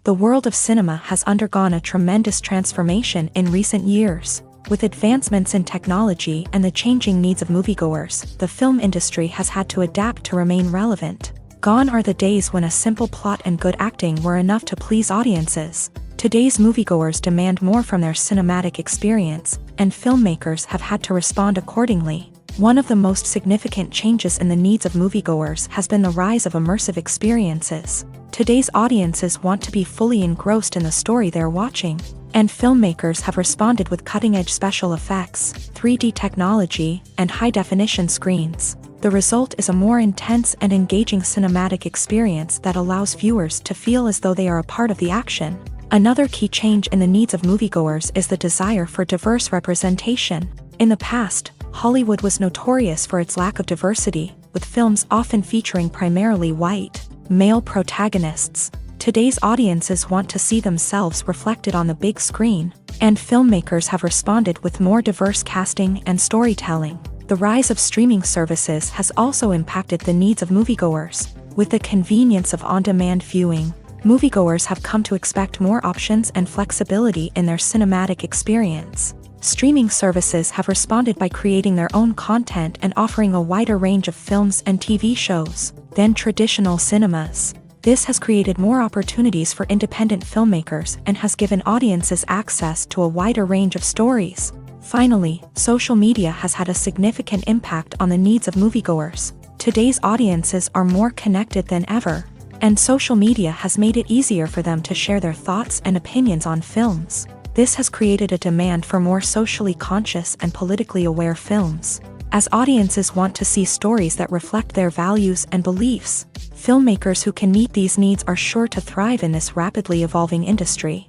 The world of cinema has undergone a tremendous transformation in recent years. With advancements in technology and the changing needs of moviegoers, the film industry has had to adapt to remain relevant. Gone are the days when a simple plot and good acting were enough to please audiences. Today's moviegoers demand more from their cinematic experience, and filmmakers have had to respond accordingly. One of the most significant changes in the needs of moviegoers has been the rise of immersive experiences. Today's audiences want to be fully engrossed in the story they're watching, and filmmakers have responded with cutting-edge special effects, 3D technology, and high-definition screens. The result is a more intense and engaging cinematic experience that allows viewers to feel as though they are a part of the action. Another key change in the needs of moviegoers is the desire for diverse representation. In the past, Hollywood was notorious for its lack of diversity, with films often featuring primarily white, male protagonists. Today's audiences want to see themselves reflected on the big screen, and filmmakers have responded with more diverse casting and storytelling. The rise of streaming services has also impacted the needs of moviegoers. With the convenience of on-demand viewing, moviegoers have come to expect more options and flexibility in their cinematic experience. Streaming services have responded by creating their own content and offering a wider range of films and TV shows than traditional cinemas. This has created more opportunities for independent filmmakers and has given audiences access to a wider range of stories. Finally, social media has had a significant impact on the needs of moviegoers. Today's audiences are more connected than ever, and social media has made it easier for them to share their thoughts and opinions on films. This has created a demand for more socially conscious and politically aware films. As audiences want to see stories that reflect their values and beliefs, filmmakers who can meet these needs are sure to thrive in this rapidly evolving industry.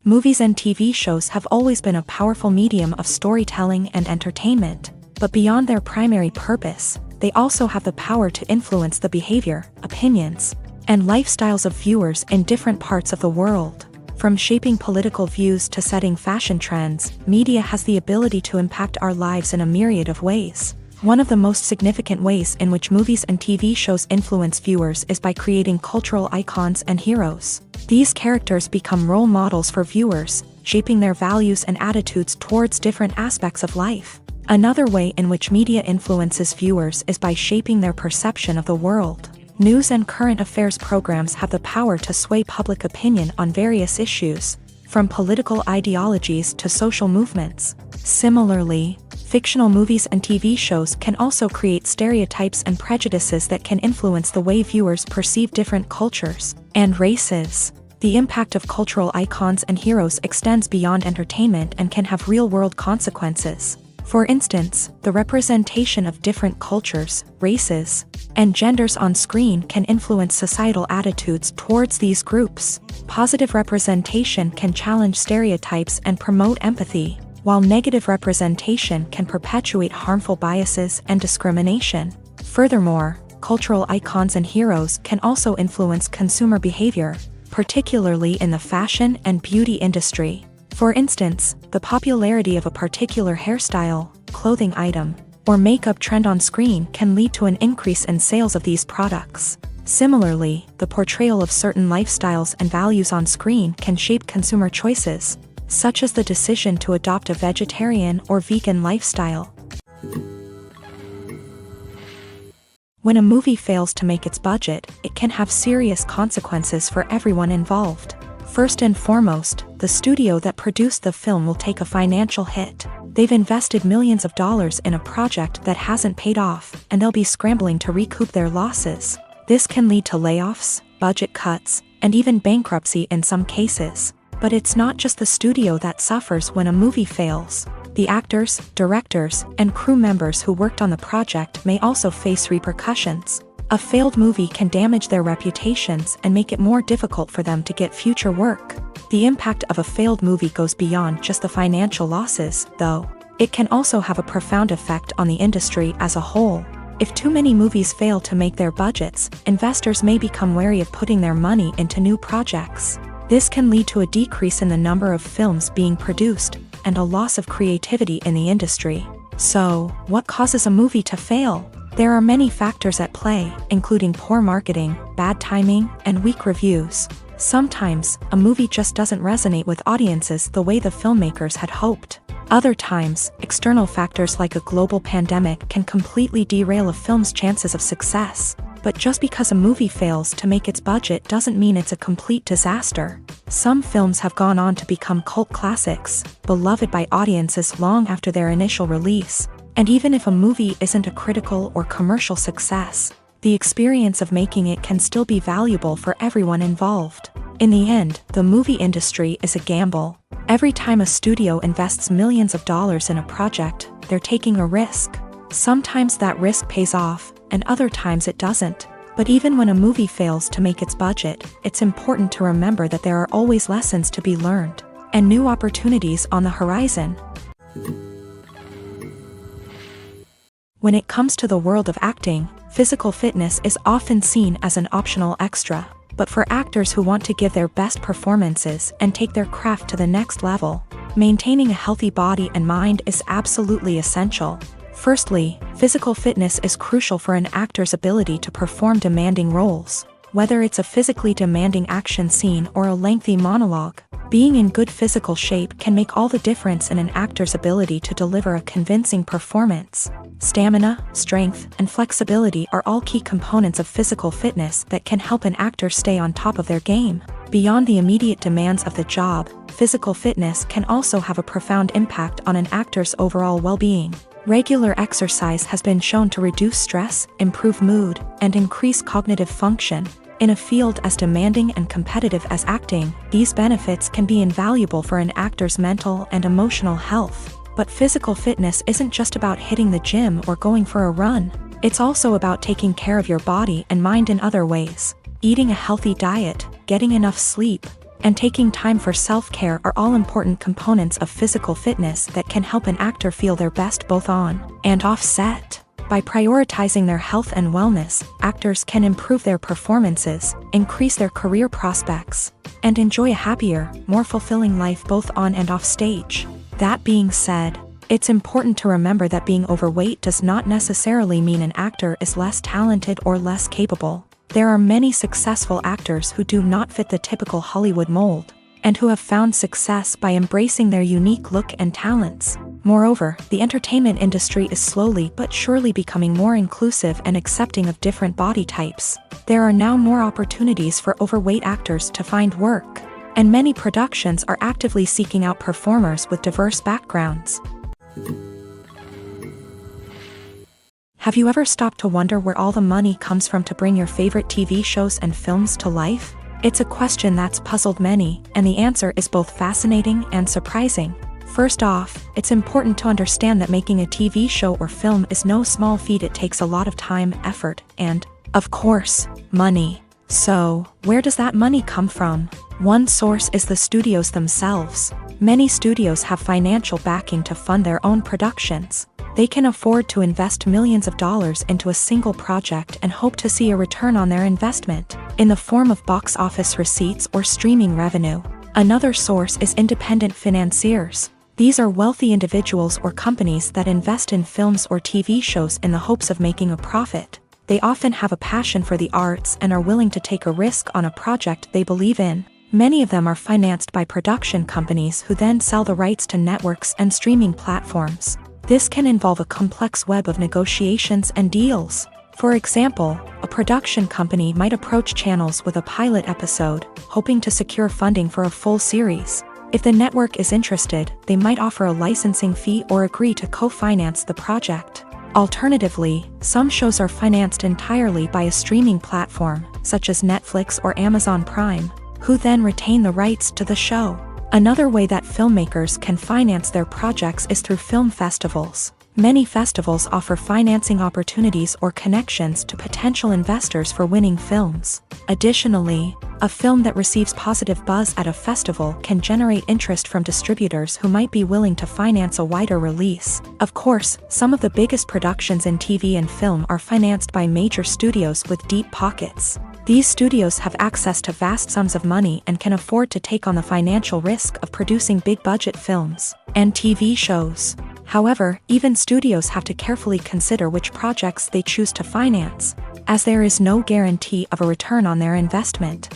Movies and TV shows have always been a powerful medium of storytelling and entertainment, but beyond their primary purpose, they also have the power to influence the behavior, opinions, and lifestyles of viewers in different parts of the world. From shaping political views to setting fashion trends, media has the ability to impact our lives in a myriad of ways. One of the most significant ways in which movies and TV shows influence viewers is by creating cultural icons and heroes. These characters become role models for viewers, shaping their values and attitudes towards different aspects of life. Another way in which media influences viewers is by shaping their perception of the world. News and current affairs programs have the power to sway public opinion on various issues, from political ideologies to social movements. Similarly, fictional movies and TV shows can also create stereotypes and prejudices that can influence the way viewers perceive different cultures and races. The impact of cultural icons and heroes extends beyond entertainment and can have real-world consequences. For instance, the representation of different cultures, races, and genders on screen can influence societal attitudes towards these groups. Positive representation can challenge stereotypes and promote empathy, while negative representation can perpetuate harmful biases and discrimination. Furthermore, cultural icons and heroes can also influence consumer behavior, particularly in the fashion and beauty industry. For instance, the popularity of a particular hairstyle, clothing item, or makeup trend on screen can lead to an increase in sales of these products. Similarly, the portrayal of certain lifestyles and values on screen can shape consumer choices, such as the decision to adopt a vegetarian or vegan lifestyle. When a movie fails to make its budget, it can have serious consequences for everyone involved. First and foremost, the studio that produced the film will take a financial hit. They've invested millions of dollars in a project that hasn't paid off, and they'll be scrambling to recoup their losses. This can lead to layoffs, budget cuts, and even bankruptcy in some cases. But it's not just the studio that suffers when a movie fails. The actors, directors, and crew members who worked on the project may also face repercussions. A failed movie can damage their reputations and make it more difficult for them to get future work. The impact of a failed movie goes beyond just the financial losses, though. It can also have a profound effect on the industry as a whole. If too many movies fail to make their budgets, investors may become wary of putting their money into new projects. This can lead to a decrease in the number of films being produced, and a loss of creativity in the industry. So, what causes a movie to fail? There are many factors at play, including poor marketing, bad timing, and weak reviews. Sometimes, a movie just doesn't resonate with audiences the way the filmmakers had hoped. Other times, external factors like a global pandemic can completely derail a film's chances of success. But just because a movie fails to make its budget doesn't mean it's a complete disaster. Some films have gone on to become cult classics, beloved by audiences long after their initial release. And even if a movie isn't a critical or commercial success, the experience of making it can still be valuable for everyone involved. In the end, the movie industry is a gamble. Every time a studio invests millions of dollars in a project, they're taking a risk. Sometimes that risk pays off, and other times it doesn't. But even when a movie fails to make its budget, it's important to remember that there are always lessons to be learned, and new opportunities on the horizon. When it comes to the world of acting, physical fitness is often seen as an optional extra. But for actors who want to give their best performances and take their craft to the next level, maintaining a healthy body and mind is absolutely essential. Firstly, physical fitness is crucial for an actor's ability to perform demanding roles. Whether it's a physically demanding action scene or a lengthy monologue, being in good physical shape can make all the difference in an actor's ability to deliver a convincing performance. Stamina, strength, and flexibility are all key components of physical fitness that can help an actor stay on top of their game. Beyond the immediate demands of the job, physical fitness can also have a profound impact on an actor's overall well-being. Regular exercise has been shown to reduce stress, improve mood, and increase cognitive function. In a field as demanding and competitive as acting, these benefits can be invaluable for an actor's mental and emotional health. But physical fitness isn't just about hitting the gym or going for a run. It's also about taking care of your body and mind in other ways. Eating a healthy diet, getting enough sleep, and taking time for self-care are all important components of physical fitness that can help an actor feel their best both on and off set. By prioritizing their health and wellness, actors can improve their performances, increase their career prospects, and enjoy a happier, more fulfilling life both on and off stage. That being said, it's important to remember that being overweight does not necessarily mean an actor is less talented or less capable. There are many successful actors who do not fit the typical Hollywood mold, and who have found success by embracing their unique look and talents. Moreover, the entertainment industry is slowly but surely becoming more inclusive and accepting of different body types. There are now more opportunities for overweight actors to find work, and many productions are actively seeking out performers with diverse backgrounds. Have you ever stopped to wonder where all the money comes from to bring your favorite TV shows and films to life? It's a question that's puzzled many, and the answer is both fascinating and surprising. First off, it's important to understand that making a TV show or film is no small feat. It takes a lot of time, effort, and, of course, money. So, where does that money come from? One source is the studios themselves. Many studios have financial backing to fund their own productions. They can afford to invest millions of dollars into a single project and hope to see a return on their investment, in the form of box office receipts or streaming revenue. Another source is independent financiers. These are wealthy individuals or companies that invest in films or TV shows in the hopes of making a profit. They often have a passion for the arts and are willing to take a risk on a project they believe in. Many of them are financed by production companies who then sell the rights to networks and streaming platforms. This can involve a complex web of negotiations and deals. For example, a production company might approach channels with a pilot episode, hoping to secure funding for a full series. If the network is interested, they might offer a licensing fee or agree to co-finance the project. Alternatively, some shows are financed entirely by a streaming platform, such as Netflix or Amazon Prime, who then retain the rights to the show. Another way that filmmakers can finance their projects is through film festivals. Many festivals offer financing opportunities or connections to potential investors for winning films. Additionally, a film that receives positive buzz at a festival can generate interest from distributors who might be willing to finance a wider release. Of course, some of the biggest productions in TV and film are financed by major studios with deep pockets. These studios have access to vast sums of money and can afford to take on the financial risk of producing big-budget films and TV shows. However, even studios have to carefully consider which projects they choose to finance, as there is no guarantee of a return on their investment.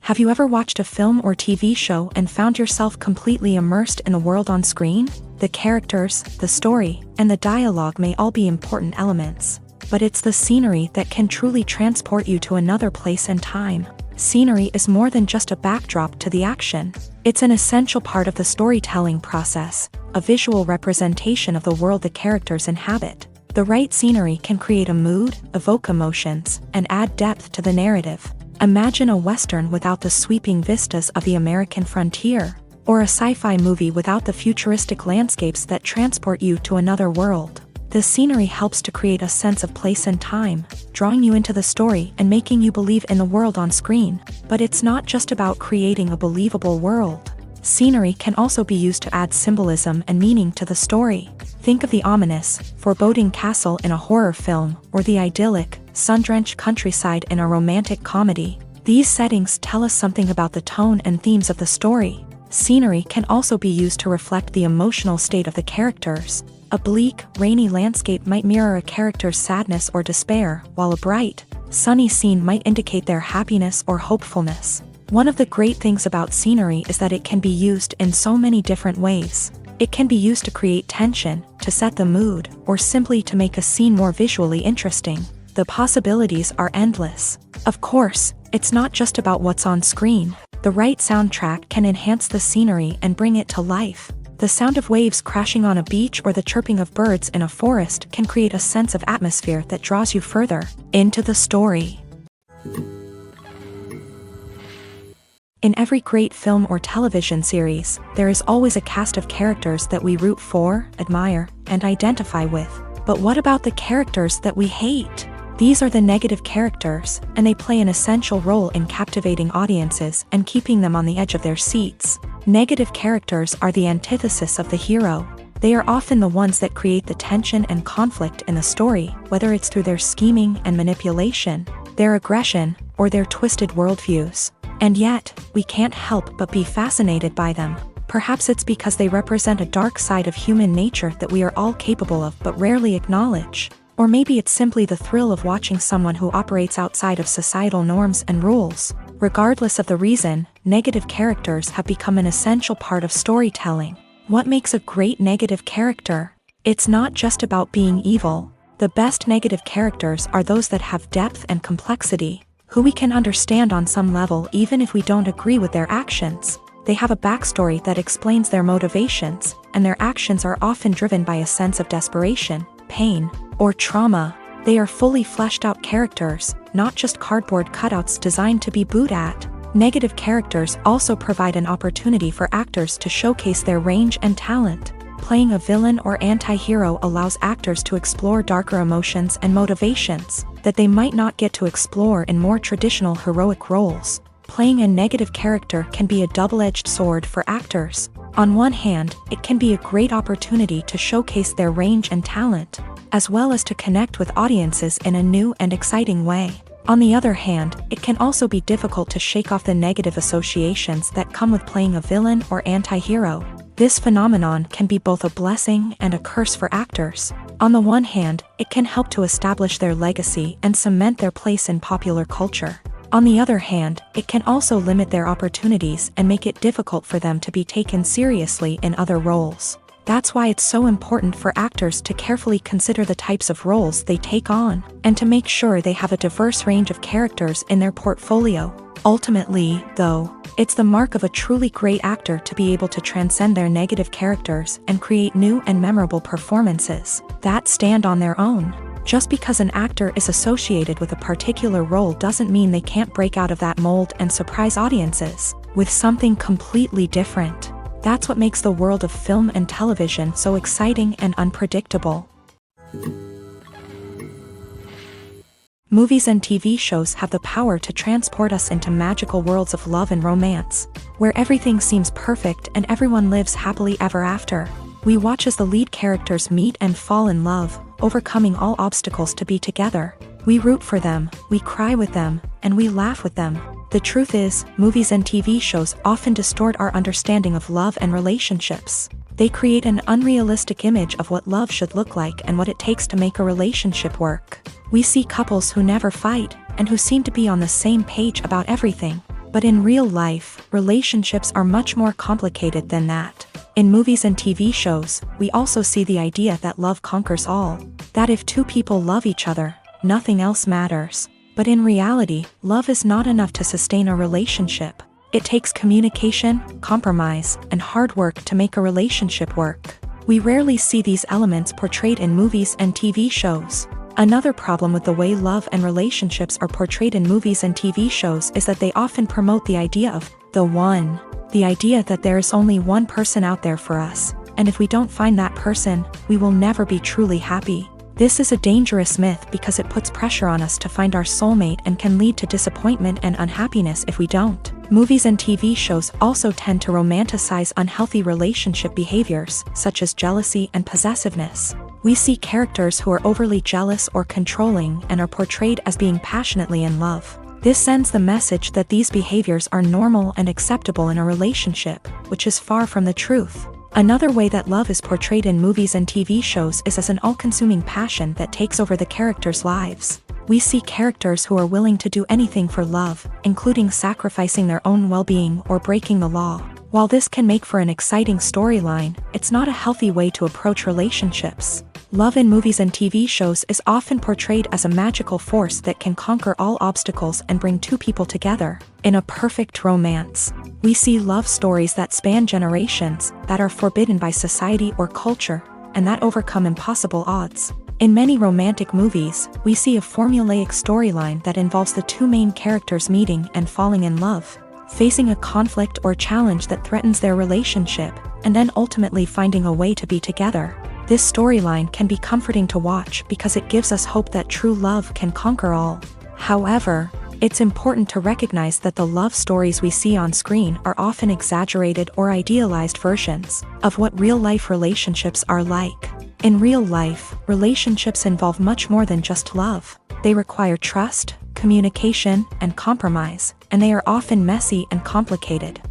Have you ever watched a film or TV show and found yourself completely immersed in the world on screen? The characters, the story, and the dialogue may all be important elements, but it's the scenery that can truly transport you to another place and time. Scenery is more than just a backdrop to the action. It's an essential part of the storytelling process, a visual representation of the world the characters inhabit. The right scenery can create a mood, evoke emotions, and add depth to the narrative. Imagine a Western without the sweeping vistas of the American frontier, or a sci-fi movie without the futuristic landscapes that transport you to another world. The scenery helps to create a sense of place and time, drawing you into the story and making you believe in the world on screen. But it's not just about creating a believable world. Scenery can also be used to add symbolism and meaning to the story. Think of the ominous, foreboding castle in a horror film, or the idyllic, sun-drenched countryside in a romantic comedy. These settings tell us something about the tone and themes of the story. Scenery can also be used to reflect the emotional state of the characters. A bleak, rainy landscape might mirror a character's sadness or despair, while a bright, sunny scene might indicate their happiness or hopefulness. One of the great things about scenery is that it can be used in so many different ways. It can be used to create tension, to set the mood, or simply to make a scene more visually interesting. The possibilities are endless. Of course, it's not just about what's on screen. The right soundtrack can enhance the scenery and bring it to life. The sound of waves crashing on a beach or the chirping of birds in a forest can create a sense of atmosphere that draws you further into the story. In every great film or television series, there is always a cast of characters that we root for, admire, and identify with. But what about the characters that we hate? These are the negative characters, and they play an essential role in captivating audiences and keeping them on the edge of their seats. Negative characters are the antithesis of the hero. They are often the ones that create the tension and conflict in the story, whether it's through their scheming and manipulation, their aggression, or their twisted worldviews. And yet, we can't help but be fascinated by them. Perhaps it's because they represent a dark side of human nature that we are all capable of but rarely acknowledge. Or maybe it's simply the thrill of watching someone who operates outside of societal norms and rules. Regardless of the reason, negative characters have become an essential part of storytelling. What makes a great negative character? It's not just about being evil. The best negative characters are those that have depth and complexity, who we can understand on some level even if we don't agree with their actions. They have a backstory that explains their motivations, and their actions are often driven by a sense of desperation, pain, or trauma. They are fully fleshed out characters, not just cardboard cutouts designed to be booed at. Negative characters also provide an opportunity for actors to showcase their range and talent. Playing a villain or anti-hero allows actors to explore darker emotions and motivations that they might not get to explore in more traditional heroic roles. Playing a negative character can be a double-edged sword for actors. On one hand, it can be a great opportunity to showcase their range and talent, as well as to connect with audiences in a new and exciting way. On the other hand, it can also be difficult to shake off the negative associations that come with playing a villain or anti-hero. This phenomenon can be both a blessing and a curse for actors. On the one hand, it can help to establish their legacy and cement their place in popular culture. On the other hand, it can also limit their opportunities and make it difficult for them to be taken seriously in other roles. That's why it's so important for actors to carefully consider the types of roles they take on, and to make sure they have a diverse range of characters in their portfolio. Ultimately, though, it's the mark of a truly great actor to be able to transcend their negative characters and create new and memorable performances that stand on their own. Just because an actor is associated with a particular role doesn't mean they can't break out of that mold and surprise audiences with something completely different. That's what makes the world of film and television so exciting and unpredictable. Movies and TV shows have the power to transport us into magical worlds of love and romance, where everything seems perfect and everyone lives happily ever after. We watch as the lead characters meet and fall in love, overcoming all obstacles to be together. We root for them, we cry with them, and we laugh with them. The truth is, movies and TV shows often distort our understanding of love and relationships. They create an unrealistic image of what love should look like and what it takes to make a relationship work. We see couples who never fight, and who seem to be on the same page about everything. But in real life, relationships are much more complicated than that. In movies and TV shows, we also see the idea that love conquers all. That if two people love each other, nothing else matters. But in reality, love is not enough to sustain a relationship. It takes communication, compromise, and hard work to make a relationship work. We rarely see these elements portrayed in movies and TV shows. Another problem with the way love and relationships are portrayed in movies and TV shows is that they often promote the idea of the one. The idea that there is only one person out there for us, and if we don't find that person, we will never be truly happy. This is a dangerous myth because it puts pressure on us to find our soulmate and can lead to disappointment and unhappiness if we don't. Movies and TV shows also tend to romanticize unhealthy relationship behaviors, such as jealousy and possessiveness. We see characters who are overly jealous or controlling and are portrayed as being passionately in love. This sends the message that these behaviors are normal and acceptable in a relationship, which is far from the truth. Another way that love is portrayed in movies and TV shows is as an all-consuming passion that takes over the characters' lives. We see characters who are willing to do anything for love, including sacrificing their own well-being or breaking the law. While this can make for an exciting storyline, it's not a healthy way to approach relationships. Love in movies and TV shows is often portrayed as a magical force that can conquer all obstacles and bring two people together. In a perfect romance, we see love stories that span generations, that are forbidden by society or culture, and that overcome impossible odds. In many romantic movies, we see a formulaic storyline that involves the two main characters meeting and falling in love, facing a conflict or challenge that threatens their relationship, and then ultimately finding a way to be together. This storyline can be comforting to watch because it gives us hope that true love can conquer all. However, it's important to recognize that the love stories we see on screen are often exaggerated or idealized versions of what real-life relationships are like. In real life, relationships involve much more than just love. They require trust, communication, and compromise, and they are often messy and complicated.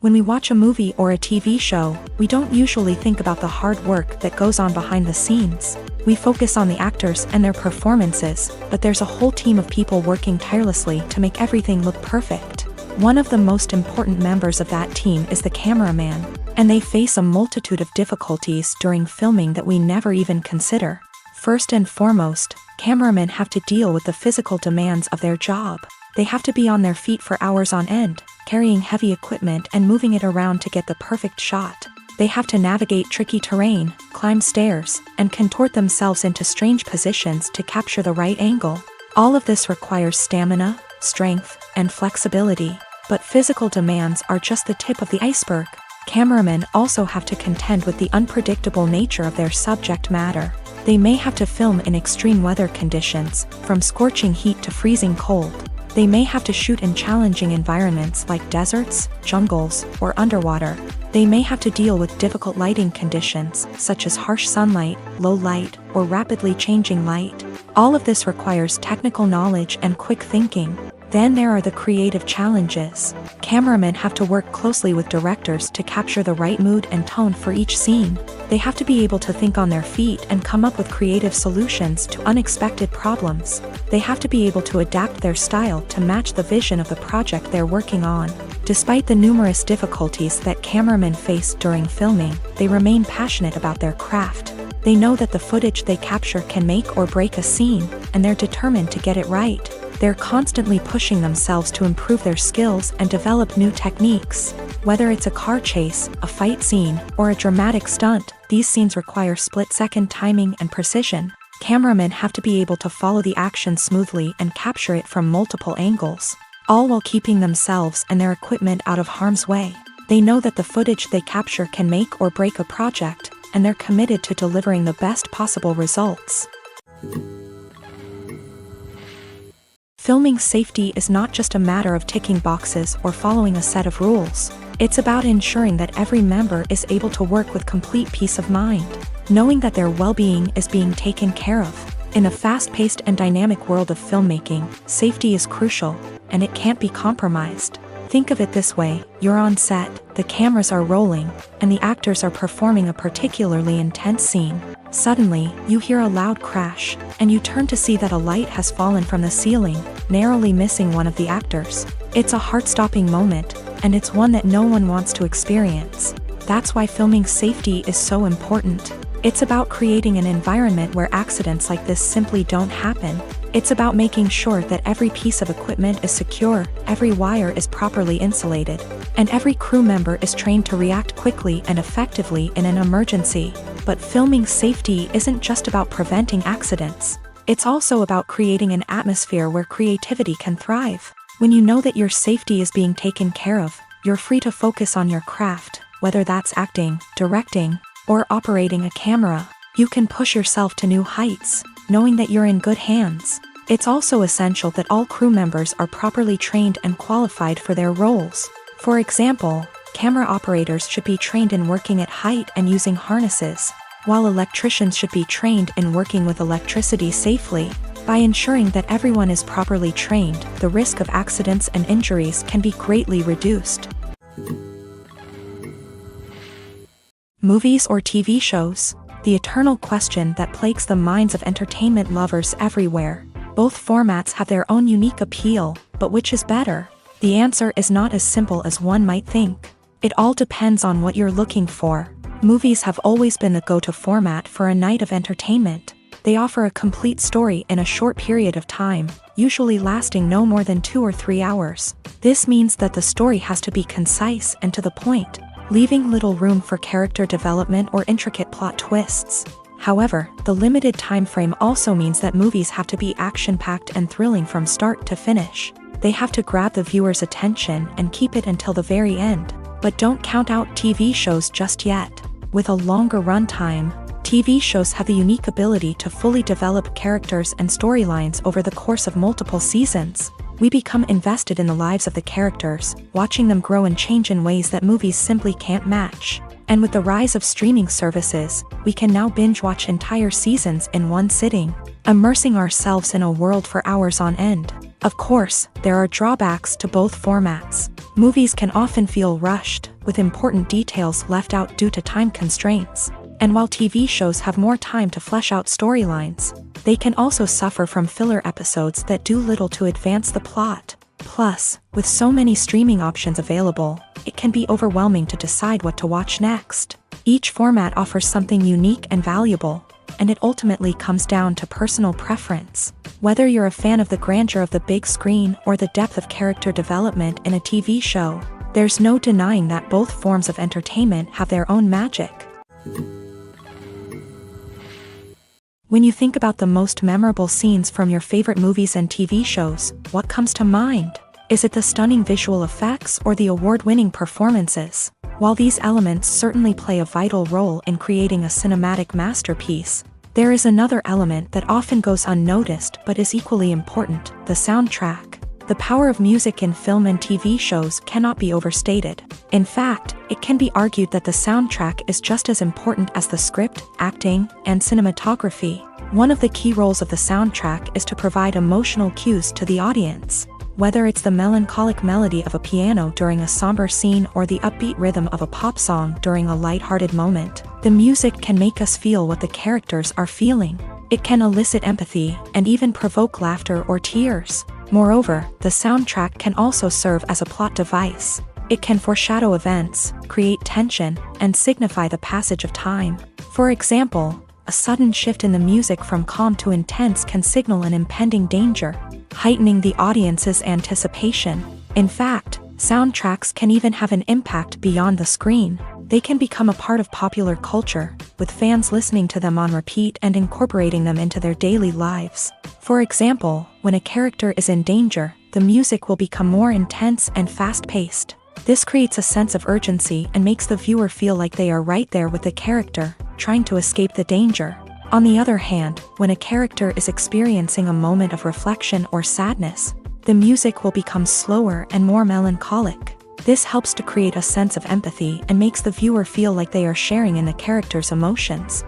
When we watch a movie or a TV show, we don't usually think about the hard work that goes on behind the scenes. We focus on the actors and their performances, but there's a whole team of people working tirelessly to make everything look perfect. One of the most important members of that team is the cameraman, and they face a multitude of difficulties during filming that we never even consider. First and foremost, cameramen have to deal with the physical demands of their job. They have to be on their feet for hours on end, carrying heavy equipment and moving it around to get the perfect shot. They have to navigate tricky terrain, climb stairs, and contort themselves into strange positions to capture the right angle. All of this requires stamina, strength, and flexibility. But physical demands are just the tip of the iceberg. Cameramen also have to contend with the unpredictable nature of their subject matter. They may have to film in extreme weather conditions, from scorching heat to freezing cold. They may have to shoot in challenging environments like deserts, jungles, or underwater. They may have to deal with difficult lighting conditions, such as harsh sunlight, low light, or rapidly changing light. All of this requires technical knowledge and quick thinking. Then there are the creative challenges. Cameramen have to work closely with directors to capture the right mood and tone for each scene. They have to be able to think on their feet and come up with creative solutions to unexpected problems. They have to be able to adapt their style to match the vision of the project they're working on. Despite the numerous difficulties that cameramen face during filming, they remain passionate about their craft. They know that the footage they capture can make or break a scene, and they're determined to get it right. They're constantly pushing themselves to improve their skills and develop new techniques. Whether it's a car chase, a fight scene, or a dramatic stunt, these scenes require split-second timing and precision. Cameramen have to be able to follow the action smoothly and capture it from multiple angles, all while keeping themselves and their equipment out of harm's way. They know that the footage they capture can make or break a project, and they're committed to delivering the best possible results. Filming safety is not just a matter of ticking boxes or following a set of rules. It's about ensuring that every member is able to work with complete peace of mind, knowing that their well-being is being taken care of. In a fast-paced and dynamic world of filmmaking, safety is crucial, and it can't be compromised. Think of it this way: you're on set, the cameras are rolling, and the actors are performing a particularly intense scene. Suddenly, you hear a loud crash, and you turn to see that a light has fallen from the ceiling, narrowly missing one of the actors. It's a heart-stopping moment, and it's one that no one wants to experience. That's why filming safety is so important. It's about creating an environment where accidents like this simply don't happen. It's about making sure that every piece of equipment is secure, every wire is properly insulated, and every crew member is trained to react quickly and effectively in an emergency. But filming safety isn't just about preventing accidents. It's also about creating an atmosphere where creativity can thrive. When you know that your safety is being taken care of, you're free to focus on your craft, whether that's acting, directing, or operating a camera. You can push yourself to new heights, knowing that you're in good hands. It's also essential that all crew members are properly trained and qualified for their roles. For example, camera operators should be trained in working at height and using harnesses, while electricians should be trained in working with electricity safely. By ensuring that everyone is properly trained, the risk of accidents and injuries can be greatly reduced. Movies or TV shows? The eternal question that plagues the minds of entertainment lovers everywhere. Both formats have their own unique appeal, but which is better? The answer is not as simple as one might think. It all depends on what you're looking for. Movies have always been the go-to format for a night of entertainment. They offer a complete story in a short period of time, usually lasting no more than 2 or 3 hours. This means that the story has to be concise and to the point, leaving little room for character development or intricate plot twists. However, the limited time frame also means that movies have to be action-packed and thrilling from start to finish. They have to grab the viewer's attention and keep it until the very end. But don't count out TV shows just yet. With a longer runtime, TV shows have the unique ability to fully develop characters and storylines over the course of multiple seasons. We become invested in the lives of the characters, watching them grow and change in ways that movies simply can't match. And with the rise of streaming services, we can now binge-watch entire seasons in one sitting, immersing ourselves in a world for hours on end. Of course, there are drawbacks to both formats. Movies can often feel rushed, with important details left out due to time constraints. And while TV shows have more time to flesh out storylines, they can also suffer from filler episodes that do little to advance the plot. Plus, with so many streaming options available, it can be overwhelming to decide what to watch next. Each format offers something unique and valuable, and it ultimately comes down to personal preference. Whether you're a fan of the grandeur of the big screen or the depth of character development in a TV show, there's no denying that both forms of entertainment have their own magic. When you think about the most memorable scenes from your favorite movies and TV shows, what comes to mind? Is it the stunning visual effects or the award-winning performances? While these elements certainly play a vital role in creating a cinematic masterpiece, there is another element that often goes unnoticed but is equally important: the soundtrack. The power of music in film and TV shows cannot be overstated. In fact, it can be argued that the soundtrack is just as important as the script, acting, and cinematography. One of the key roles of the soundtrack is to provide emotional cues to the audience. Whether it's the melancholic melody of a piano during a somber scene or the upbeat rhythm of a pop song during a lighthearted moment, the music can make us feel what the characters are feeling. It can elicit empathy and even provoke laughter or tears. Moreover, the soundtrack can also serve as a plot device. It can foreshadow events, create tension, and signify the passage of time. For example, a sudden shift in the music from calm to intense can signal an impending danger, heightening the audience's anticipation. In fact, soundtracks can even have an impact beyond the screen. They can become a part of popular culture, with fans listening to them on repeat and incorporating them into their daily lives. For example, when a character is in danger, the music will become more intense and fast-paced. This creates a sense of urgency and makes the viewer feel like they are right there with the character, trying to escape the danger. On the other hand, when a character is experiencing a moment of reflection or sadness, the music will become slower and more melancholic. This helps to create a sense of empathy and makes the viewer feel like they are sharing in the character's emotions.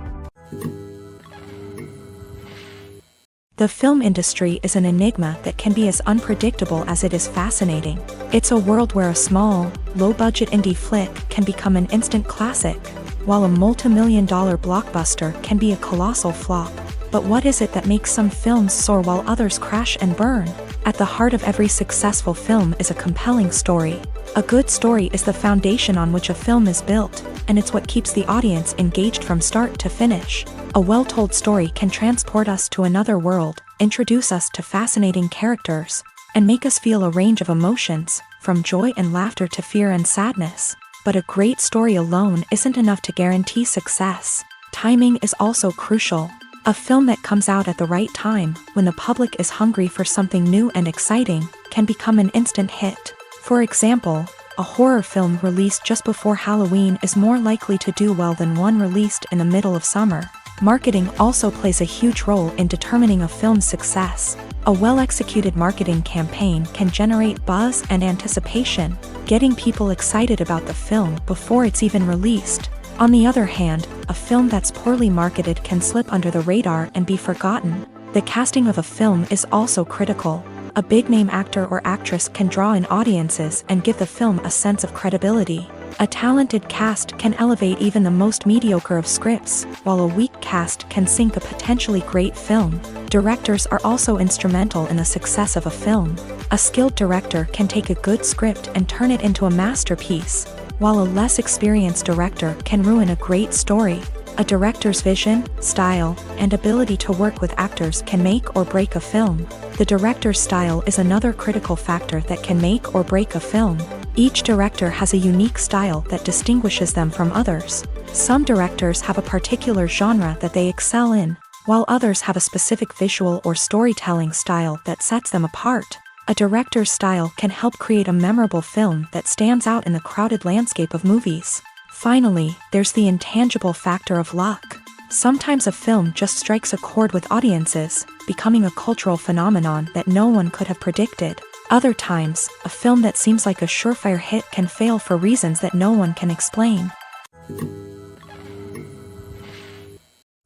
The film industry is an enigma that can be as unpredictable as it is fascinating. It's a world where a small, low-budget indie flick can become an instant classic, while a multi-million-dollar blockbuster can be a colossal flop. But what is it that makes some films soar while others crash and burn? At the heart of every successful film is a compelling story. A good story is the foundation on which a film is built, and it's what keeps the audience engaged from start to finish. A well-told story can transport us to another world, introduce us to fascinating characters, and make us feel a range of emotions, from joy and laughter to fear and sadness. But a great story alone isn't enough to guarantee success. Timing is also crucial. A film that comes out at the right time, when the public is hungry for something new and exciting, can become an instant hit. For example, a horror film released just before Halloween is more likely to do well than one released in the middle of summer. Marketing also plays a huge role in determining a film's success. A well-executed marketing campaign can generate buzz and anticipation, getting people excited about the film before it's even released. On the other hand, a film that's poorly marketed can slip under the radar and be forgotten. The casting of a film is also critical. A big-name actor or actress can draw in audiences and give the film a sense of credibility. A talented cast can elevate even the most mediocre of scripts, while a weak cast can sink a potentially great film. Directors are also instrumental in the success of a film. A skilled director can take a good script and turn it into a masterpiece, while a less experienced director can ruin a great story. A director's vision, style, and ability to work with actors can make or break a film. The director's style is another critical factor that can make or break a film. Each director has a unique style that distinguishes them from others. Some directors have a particular genre that they excel in, while others have a specific visual or storytelling style that sets them apart. A director's style can help create a memorable film that stands out in the crowded landscape of movies. Finally, there's the intangible factor of luck. Sometimes a film just strikes a chord with audiences, becoming a cultural phenomenon that no one could have predicted. Other times, a film that seems like a surefire hit can fail for reasons that no one can explain.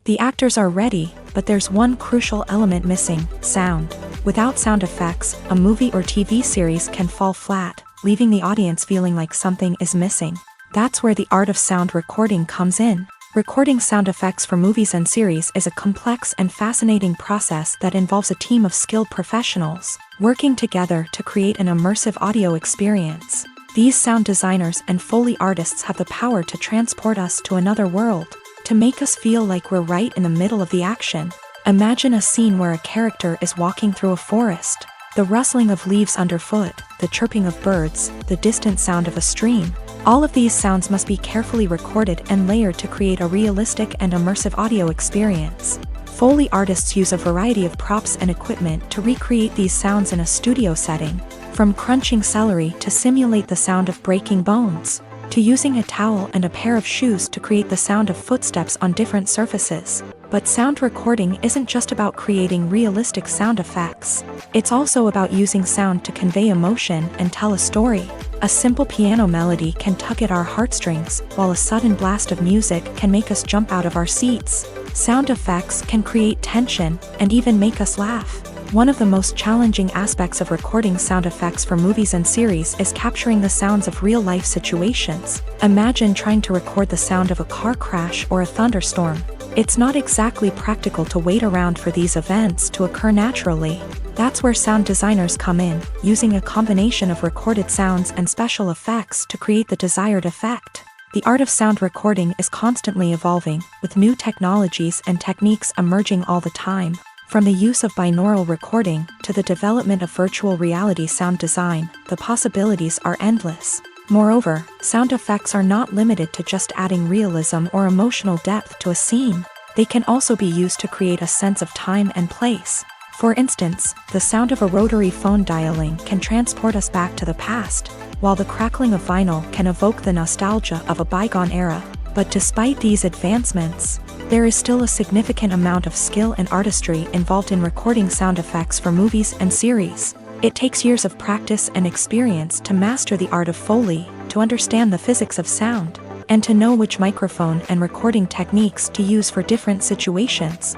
The actors are ready, but there's one crucial element missing: sound. Without sound effects, a movie or TV series can fall flat, leaving the audience feeling like something is missing. That's where the art of sound recording comes in. Recording sound effects for movies and series is a complex and fascinating process that involves a team of skilled professionals working together to create an immersive audio experience. These sound designers and Foley artists have the power to transport us to another world, to make us feel like we're right in the middle of the action. Imagine a scene where a character is walking through a forest. The rustling of leaves underfoot, the chirping of birds, the distant sound of a stream. All of these sounds must be carefully recorded and layered to create a realistic and immersive audio experience. Foley artists use a variety of props and equipment to recreate these sounds in a studio setting, from crunching celery to simulate the sound of breaking bones, to using a towel and a pair of shoes to create the sound of footsteps on different surfaces. But sound recording isn't just about creating realistic sound effects. It's also about using sound to convey emotion and tell a story. A simple piano melody can tug at our heartstrings, while a sudden blast of music can make us jump out of our seats. Sound effects can create tension and even make us laugh. One of the most challenging aspects of recording sound effects for movies and series is capturing the sounds of real-life situations. Imagine trying to record the sound of a car crash or a thunderstorm. It's not exactly practical to wait around for these events to occur naturally. That's where sound designers come in, using a combination of recorded sounds and special effects to create the desired effect. The art of sound recording is constantly evolving, with new technologies and techniques emerging all the time. From the use of binaural recording to the development of virtual reality sound design, the possibilities are endless. Moreover, sound effects are not limited to just adding realism or emotional depth to a scene. They can also be used to create a sense of time and place. For instance, the sound of a rotary phone dialing can transport us back to the past, while the crackling of vinyl can evoke the nostalgia of a bygone era. But despite these advancements, there is still a significant amount of skill and artistry involved in recording sound effects for movies and series. It takes years of practice and experience to master the art of Foley, to understand the physics of sound, and to know which microphone and recording techniques to use for different situations.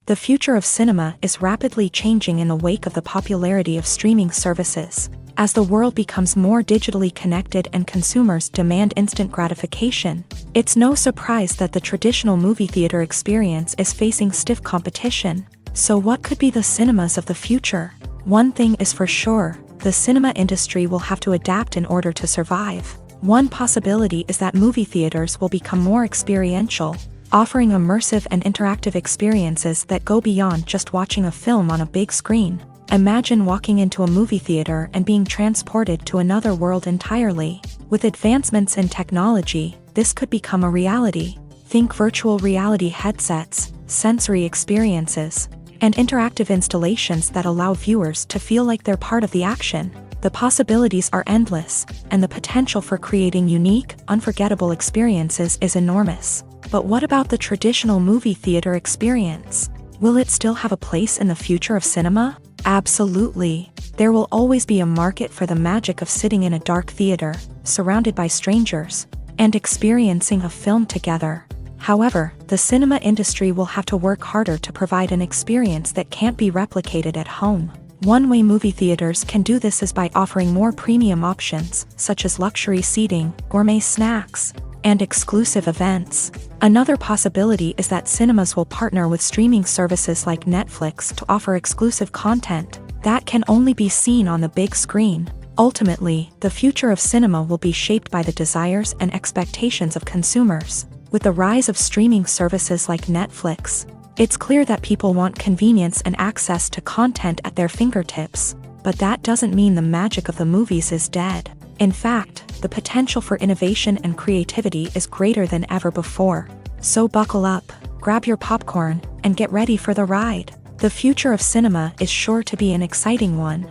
The future of cinema is rapidly changing in the wake of the popularity of streaming services. As the world becomes more digitally connected and consumers demand instant gratification, it's no surprise that the traditional movie theater experience is facing stiff competition. So what could be the cinemas of the future? One thing is for sure, the cinema industry will have to adapt in order to survive. One possibility is that movie theaters will become more experiential, offering immersive and interactive experiences that go beyond just watching a film on a big screen. Imagine walking into a movie theater and being transported to another world entirely. With advancements in technology, this could become a reality. Think virtual reality headsets, sensory experiences, and interactive installations that allow viewers to feel like they're part of the action. The possibilities are endless, and the potential for creating unique, unforgettable experiences is enormous. But what about the traditional movie theater experience? Will it still have a place in the future of cinema? Absolutely. There will always be a market for the magic of sitting in a dark theater, surrounded by strangers, and experiencing a film together. However, the cinema industry will have to work harder to provide an experience that can't be replicated at home. One way movie theaters can do this is by offering more premium options, such as luxury seating, gourmet snacks, and exclusive events. Another possibility is that cinemas will partner with streaming services like Netflix to offer exclusive content that can only be seen on the big screen. Ultimately, the future of cinema will be shaped by the desires and expectations of consumers. With the rise of streaming services like Netflix, it's clear that people want convenience and access to content at their fingertips. But that doesn't mean the magic of the movies is dead. In fact, the potential for innovation and creativity is greater than ever before. So buckle up, grab your popcorn, and get ready for the ride. The future of cinema is sure to be an exciting one.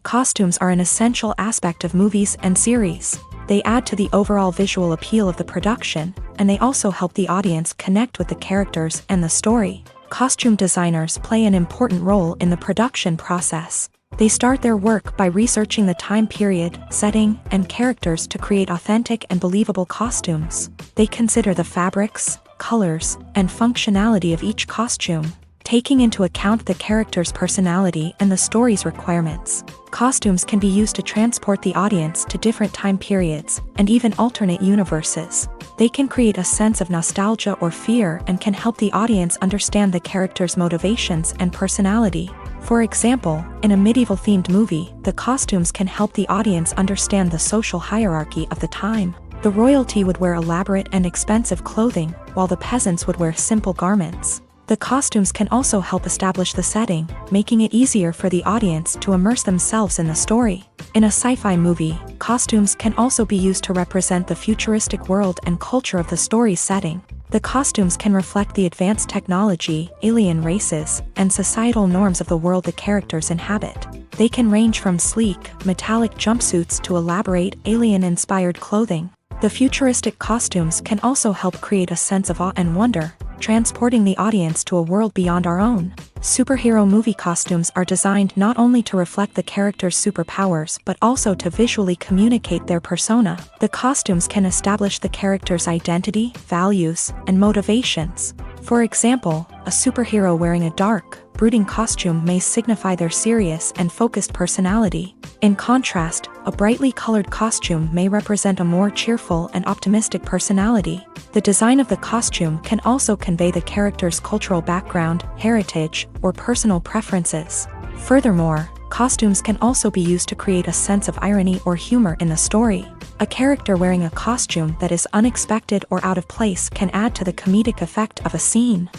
Costumes are an essential aspect of movies and series. They add to the overall visual appeal of the production, and they also help the audience connect with the characters and the story. Costume designers play an important role in the production process. They start their work by researching the time period, setting, and characters to create authentic and believable costumes. They consider the fabrics, colors, and functionality of each costume, taking into account the character's personality and the story's requirements. Costumes can be used to transport the audience to different time periods and even alternate universes. They can create a sense of nostalgia or fear and can help the audience understand the character's motivations and personality. For example, in a medieval-themed movie, the costumes can help the audience understand the social hierarchy of the time. The royalty would wear elaborate and expensive clothing, while the peasants would wear simple garments. The costumes can also help establish the setting, making it easier for the audience to immerse themselves in the story. In a sci-fi movie, costumes can also be used to represent the futuristic world and culture of the story's setting. The costumes can reflect the advanced technology, alien races, and societal norms of the world the characters inhabit. They can range from sleek, metallic jumpsuits to elaborate, alien-inspired clothing. The futuristic costumes can also help create a sense of awe and wonder, transporting the audience to a world beyond our own. Superhero movie costumes are designed not only to reflect the character's superpowers but also to visually communicate their persona. The costumes can establish the character's identity, values, and motivations. For example, a superhero wearing a dark, brooding costume may signify their serious and focused personality. In contrast, a brightly colored costume may represent a more cheerful and optimistic personality. The design of the costume can also convey the character's cultural background, heritage, or personal preferences. Furthermore, costumes can also be used to create a sense of irony or humor in the story. A character wearing a costume that is unexpected or out of place can add to the comedic effect of a scene.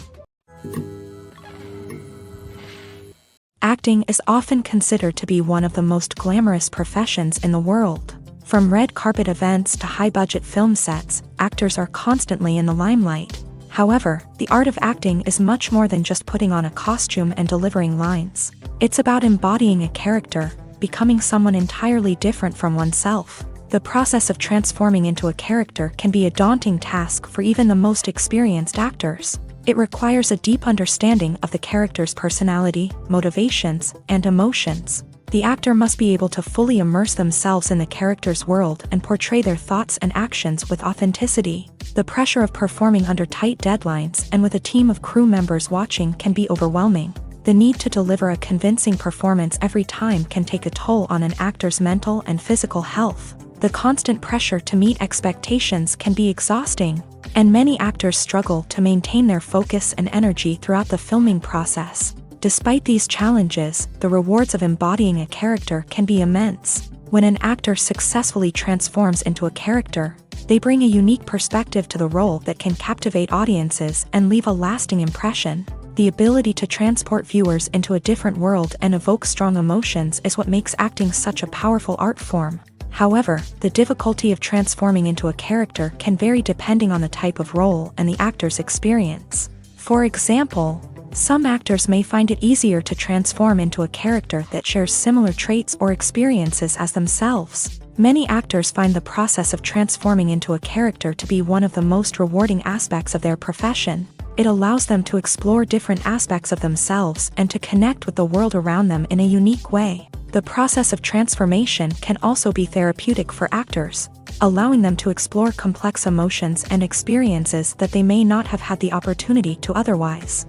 Acting is often considered to be one of the most glamorous professions in the world. From red carpet events to high-budget film sets, actors are constantly in the limelight. However, the art of acting is much more than just putting on a costume and delivering lines. It's about embodying a character, becoming someone entirely different from oneself. The process of transforming into a character can be a daunting task for even the most experienced actors. It requires a deep understanding of the character's personality, motivations, and emotions. The actor must be able to fully immerse themselves in the character's world and portray their thoughts and actions with authenticity. The pressure of performing under tight deadlines and with a team of crew members watching can be overwhelming. The need to deliver a convincing performance every time can take a toll on an actor's mental and physical health. The constant pressure to meet expectations can be exhausting, and many actors struggle to maintain their focus and energy throughout the filming process. Despite these challenges, the rewards of embodying a character can be immense. When an actor successfully transforms into a character, they bring a unique perspective to the role that can captivate audiences and leave a lasting impression. The ability to transport viewers into a different world and evoke strong emotions is what makes acting such a powerful art form. However, the difficulty of transforming into a character can vary depending on the type of role and the actor's experience. For example, some actors may find it easier to transform into a character that shares similar traits or experiences as themselves. Many actors find the process of transforming into a character to be one of the most rewarding aspects of their profession. It allows them to explore different aspects of themselves and to connect with the world around them in a unique way. The process of transformation can also be therapeutic for actors. allowing them to explore complex emotions and experiences that they may not have had the opportunity to otherwise.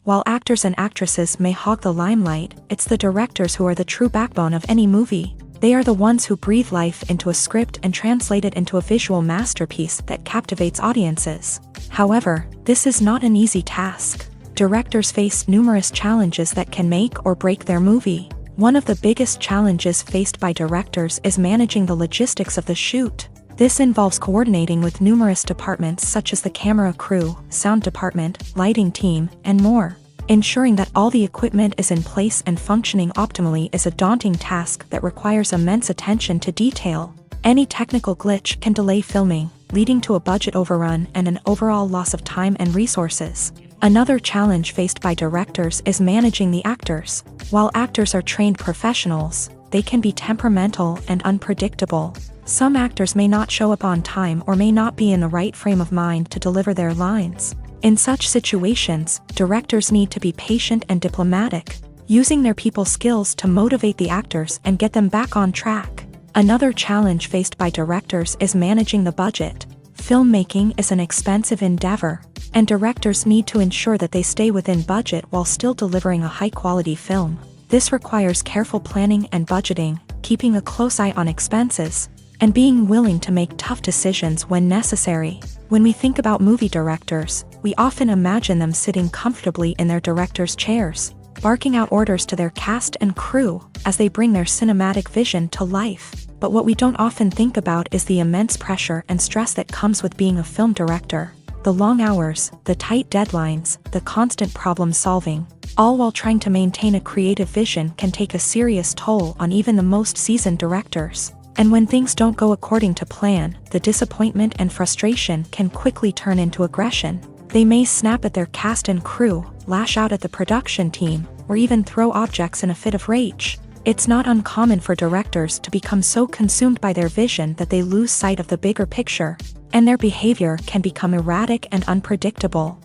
While actors and actresses may hog the limelight, it's the directors who are the true backbone of any movie. They are the ones who breathe life into a script and translate it into a visual masterpiece that captivates audiences. However, this is not an easy task. Directors face numerous challenges that can make or break their movie. One of the biggest challenges faced by directors is managing the logistics of the shoot. This involves coordinating with numerous departments such as the camera crew, sound department, lighting team, and more. Ensuring that all the equipment is in place and functioning optimally is a daunting task that requires immense attention to detail. Any technical glitch can delay filming, leading to a budget overrun and an overall loss of time and resources. Another challenge faced by directors is managing the actors. While actors are trained professionals, they can be temperamental and unpredictable. Some actors may not show up on time or may not be in the right frame of mind to deliver their lines. In such situations, directors need to be patient and diplomatic, using their people skills to motivate the actors and get them back on track. Another challenge faced by directors is managing the budget. Filmmaking is an expensive endeavor, and directors need to ensure that they stay within budget while still delivering a high-quality film. This requires careful planning and budgeting, keeping a close eye on expenses, and being willing to make tough decisions when necessary. When we think about movie directors, we often imagine them sitting comfortably in their director's chairs, barking out orders to their cast and crew as they bring their cinematic vision to life. But what we don't often think about is the immense pressure and stress that comes with being a film director. The long hours, the tight deadlines, the constant problem solving, all while trying to maintain a creative vision can take a serious toll on even the most seasoned directors. And when things don't go according to plan, the disappointment and frustration can quickly turn into aggression. They may snap at their cast and crew, lash out at the production team, or even throw objects in a fit of rage. It's not uncommon for directors to become so consumed by their vision that they lose sight of the bigger picture, and their behavior can become erratic and unpredictable.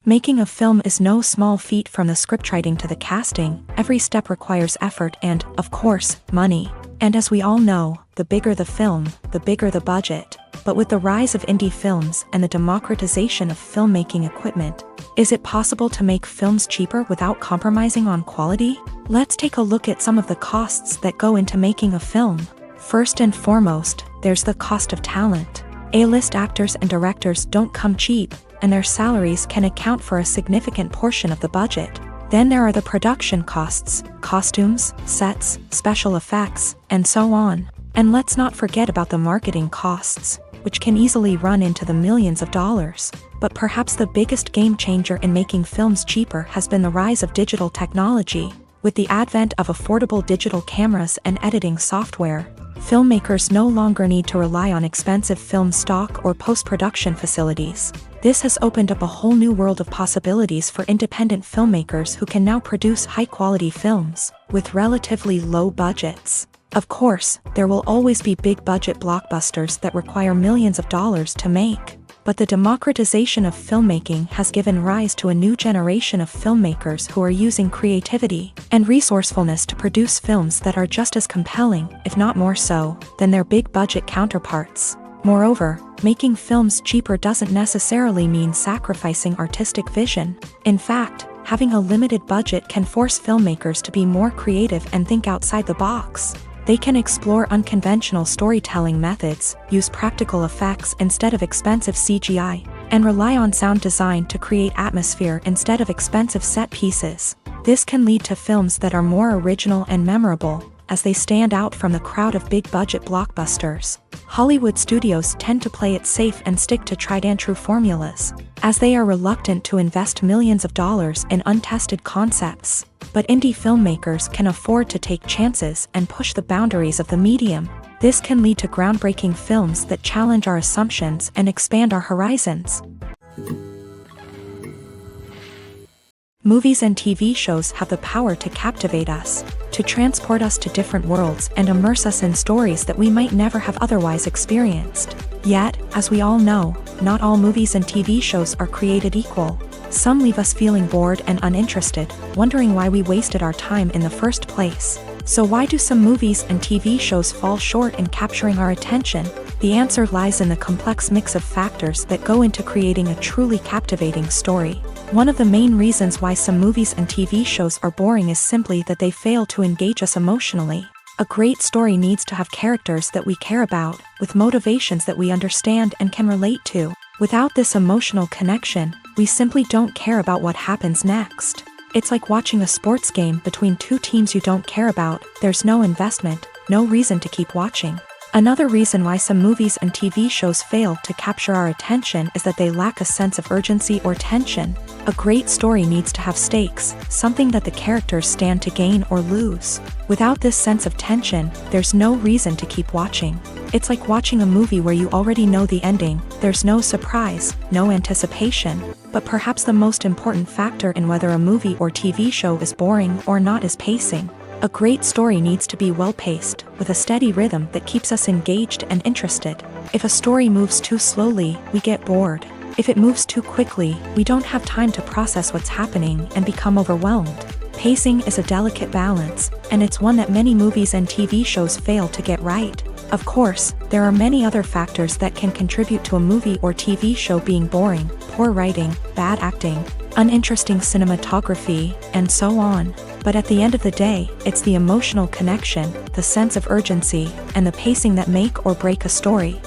Making a film is no small feat. From the scriptwriting to the casting, every step requires effort and, of course, money. And as we all know, the bigger the film, the bigger the budget. But with the rise of indie films and the democratization of filmmaking equipment, is it possible to make films cheaper without compromising on quality? Let's take a look at some of the costs that go into making a film. First and foremost, there's the cost of talent. A-list actors and directors don't come cheap, and their salaries can account for a significant portion of the budget. Then there are the production costs, costumes, sets, special effects, and so on. And let's not forget about the marketing costs, which can easily run into the millions of dollars. But perhaps the biggest game changer in making films cheaper has been the rise of digital technology. With the advent of affordable digital cameras and editing software, filmmakers no longer need to rely on expensive film stock or post-production facilities. This has opened up a whole new world of possibilities for independent filmmakers who can now produce high-quality films with relatively low budgets. Of course, there will always be big-budget blockbusters that require millions of dollars to make. But the democratization of filmmaking has given rise to a new generation of filmmakers who are using creativity and resourcefulness to produce films that are just as compelling, if not more so, than their big-budget counterparts. Moreover, making films cheaper doesn't necessarily mean sacrificing artistic vision. In fact, having a limited budget can force filmmakers to be more creative and think outside the box. They can explore unconventional storytelling methods, use practical effects instead of expensive CGI, and rely on sound design to create atmosphere instead of expensive set pieces. This can lead to films that are more original and memorable, as they stand out from the crowd of big-budget blockbusters. Hollywood studios tend to play it safe and stick to tried-and-true formulas, as they are reluctant to invest millions of dollars in untested concepts. But indie filmmakers can afford to take chances and push the boundaries of the medium. This can lead to groundbreaking films that challenge our assumptions and expand our horizons. Movies and TV shows have the power to captivate us, to transport us to different worlds and immerse us in stories that we might never have otherwise experienced. Yet, as we all know, not all movies and TV shows are created equal. Some leave us feeling bored and uninterested, wondering why we wasted our time in the first place. So why do some movies and TV shows fall short in capturing our attention? The answer lies in the complex mix of factors that go into creating a truly captivating story. One of the main reasons why some movies and TV shows are boring is simply that they fail to engage us emotionally. A great story needs to have characters that we care about, with motivations that we understand and can relate to. Without this emotional connection, we simply don't care about what happens next. It's like watching a sports game between two teams you don't care about. There's no investment, no reason to keep watching. Another reason why some movies and TV shows fail to capture our attention is that they lack a sense of urgency or tension. A great story needs to have stakes, something that the characters stand to gain or lose. Without this sense of tension, there's no reason to keep watching. It's like watching a movie where you already know the ending. There's no surprise, no anticipation. But perhaps the most important factor in whether a movie or TV show is boring or not is pacing. A great story needs to be well-paced, with a steady rhythm that keeps us engaged and interested. If a story moves too slowly, we get bored. If it moves too quickly, we don't have time to process what's happening and become overwhelmed. Pacing is a delicate balance, and it's one that many movies and TV shows fail to get right. Of course, there are many other factors that can contribute to a movie or TV show being boring: poor writing, bad acting, uninteresting cinematography, and so on. But at the end of the day, it's the emotional connection, the sense of urgency, and the pacing that make or break a story.